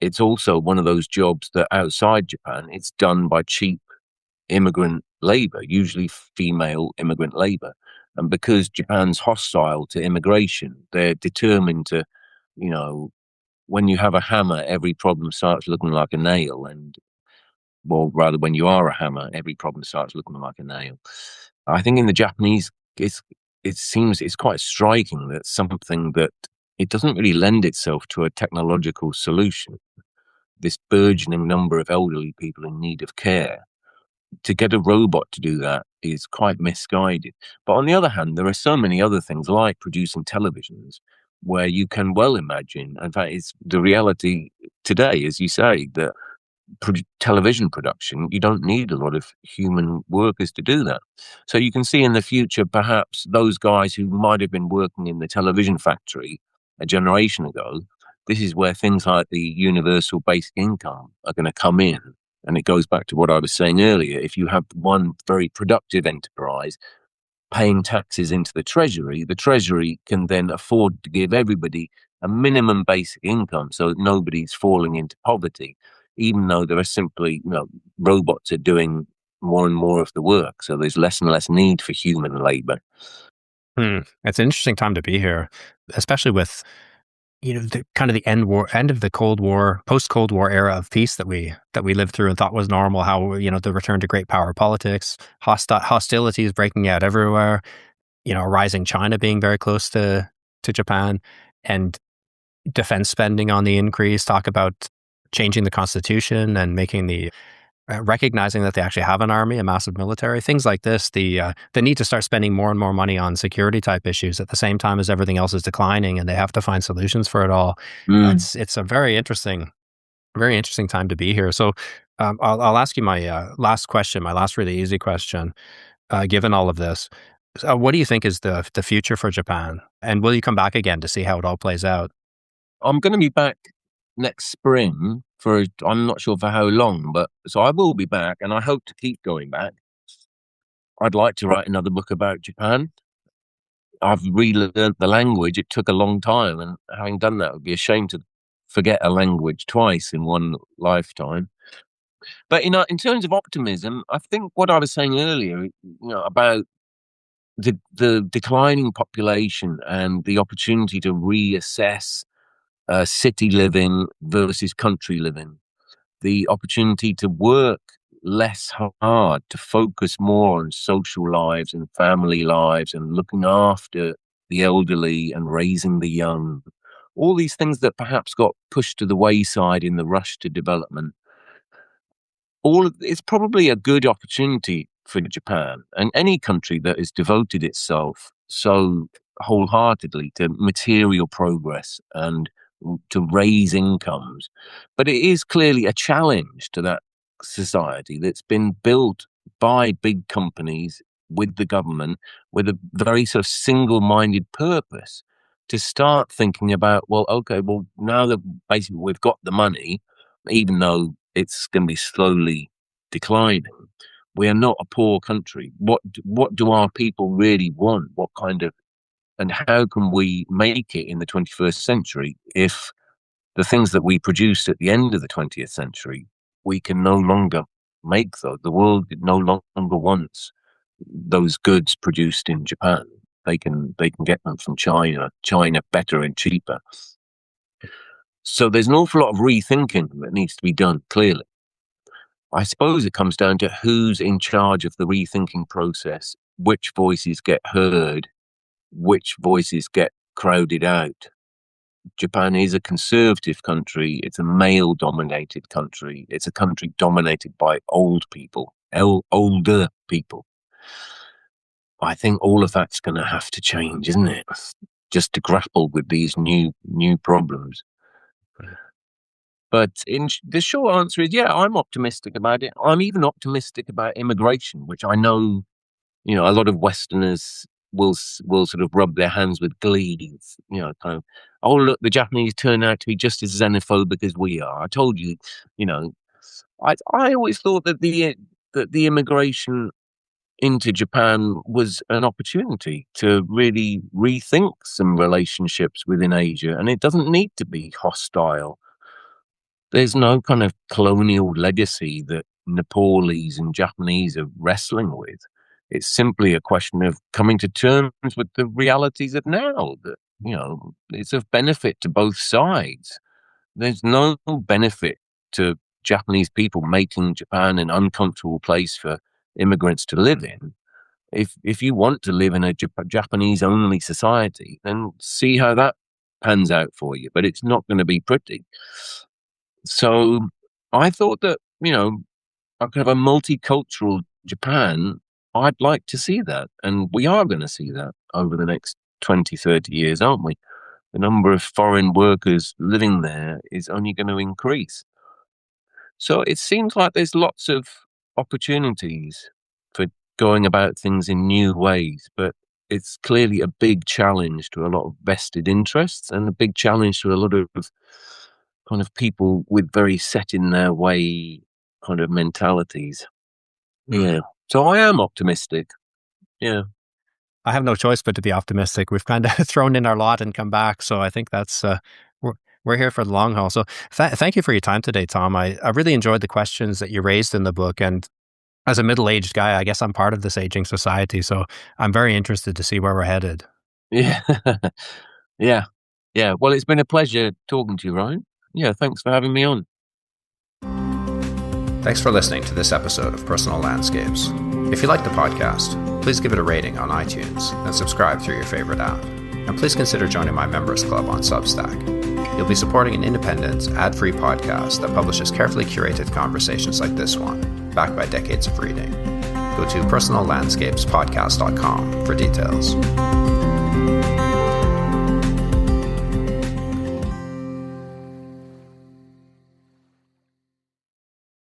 It's also one of those jobs that outside Japan, it's done by cheap immigrant labor, usually female immigrant labor. And because Japan's hostile to immigration, they're determined to, when you have a hammer, every problem starts looking like a nail. Or rather, when you are a hammer, every problem starts looking like a nail. I think in the Japanese, it's quite striking that something that it doesn't really lend itself to a technological solution. This burgeoning number of elderly people in need of care, to get a robot to do that is quite misguided. But on the other hand, there are so many other things like producing televisions where you can well imagine, in fact, it's the reality today, as you say, that television production, you don't need a lot of human workers to do that. So you can see in the future, perhaps those guys who might have been working in the television factory a generation ago, this is where things like the universal basic income are going to come in. And it goes back to what I was saying earlier. If you have one very productive enterprise paying taxes into the Treasury can then afford to give everybody a minimum basic income so that nobody's falling into poverty, even though there are simply, robots are doing more and more of the work. So there's less and less need for human labor. It's an interesting time to be here, especially with the kind of the end of the Cold War, post Cold War era of peace that we lived through and thought was normal. How the return to great power politics, hostilities breaking out everywhere. A rising China being very close to Japan, and defense spending on the increase. Talk about changing the constitution and making the recognizing that they actually have an army, a massive military, things like this, the need to start spending more and more money on security type issues at the same time as everything else is declining, and they have to find solutions for it all. It's a very interesting time to be here. So I'll ask you my last question, my last really easy question. Given all of this, what do you think is the future for Japan, and will you come back again to see how it all plays out? I'm going to be back next spring I'm not sure for how long, but so I will be back, and I hope to keep going back. I'd like to write another book about Japan. I've relearned the language. It took a long time, and having done that, it would be a shame to forget a language twice in one lifetime. But in terms of optimism, I think what I was saying earlier, about the declining population and the opportunity to reassess city living versus country living, the opportunity to work less hard, to focus more on social lives and family lives and looking after the elderly and raising the young. All these things that perhaps got pushed to the wayside in the rush to development. It's probably a good opportunity for Japan and any country that has devoted itself so wholeheartedly to material progress and to raise incomes. But it is clearly a challenge to that society that's been built by big companies with the government with a very sort of single-minded purpose to start thinking about, now that basically we've got the money, even though it's going to be slowly declining, we are not a poor country. What do our people really want? And how can we make it in the 21st century if the things that we produced at the end of the 20th century, we can no longer make those? The world no longer wants those goods produced in Japan. They can get them from China better and cheaper. So there's an awful lot of rethinking that needs to be done, clearly. I suppose it comes down to who's in charge of the rethinking process, which voices get heard, which voices get crowded out. Japan is a conservative country. It's a male-dominated country. It's a country dominated by old people, older people. I think all of that's going to have to change, isn't it? Just to grapple with these new problems. But the short answer is, yeah, I'm optimistic about it. I'm even optimistic about immigration, which I know, a lot of Westerners will sort of rub their hands with glee, kind of, oh, look, the Japanese turn out to be just as xenophobic as we are. I told you, I always thought that the immigration into Japan was an opportunity to really rethink some relationships within Asia, and it doesn't need to be hostile. There's no kind of colonial legacy that Nepalese and Japanese are wrestling with. It's simply a question of coming to terms with the realities of now, that, it's of benefit to both sides. There's no benefit to Japanese people making Japan an uncomfortable place for immigrants to live in. If you want to live in a Japanese-only society, then see how that pans out for you. But it's not going to be pretty. So I thought that, a kind of a multicultural Japan I'd like to see that. And we are going to see that over the next 20, 30 years, aren't we? The number of foreign workers living there is only going to increase. So it seems like there's lots of opportunities for going about things in new ways, but it's clearly a big challenge to a lot of vested interests and a big challenge to a lot of kind of people with very set in their way kind of mentalities. Yeah. So I am optimistic. Yeah. I have no choice but to be optimistic. We've kind of thrown in our lot and come back. So I think that's, we're here for the long haul. So thank you for your time today, Tom. I really enjoyed the questions that you raised in the book. And as a middle-aged guy, I guess I'm part of this aging society. So I'm very interested to see where we're headed. Yeah. Yeah. Yeah. Well, it's been a pleasure talking to you, Ryan. Yeah. Thanks for having me on. Thanks for listening to this episode of Personal Landscapes. If you like the podcast, please give it a rating on iTunes and subscribe through your favorite app. And please consider joining my members club on Substack. You'll be supporting an independent, ad-free podcast that publishes carefully curated conversations like this one, backed by decades of reading. Go to personallandscapespodcast.com for details.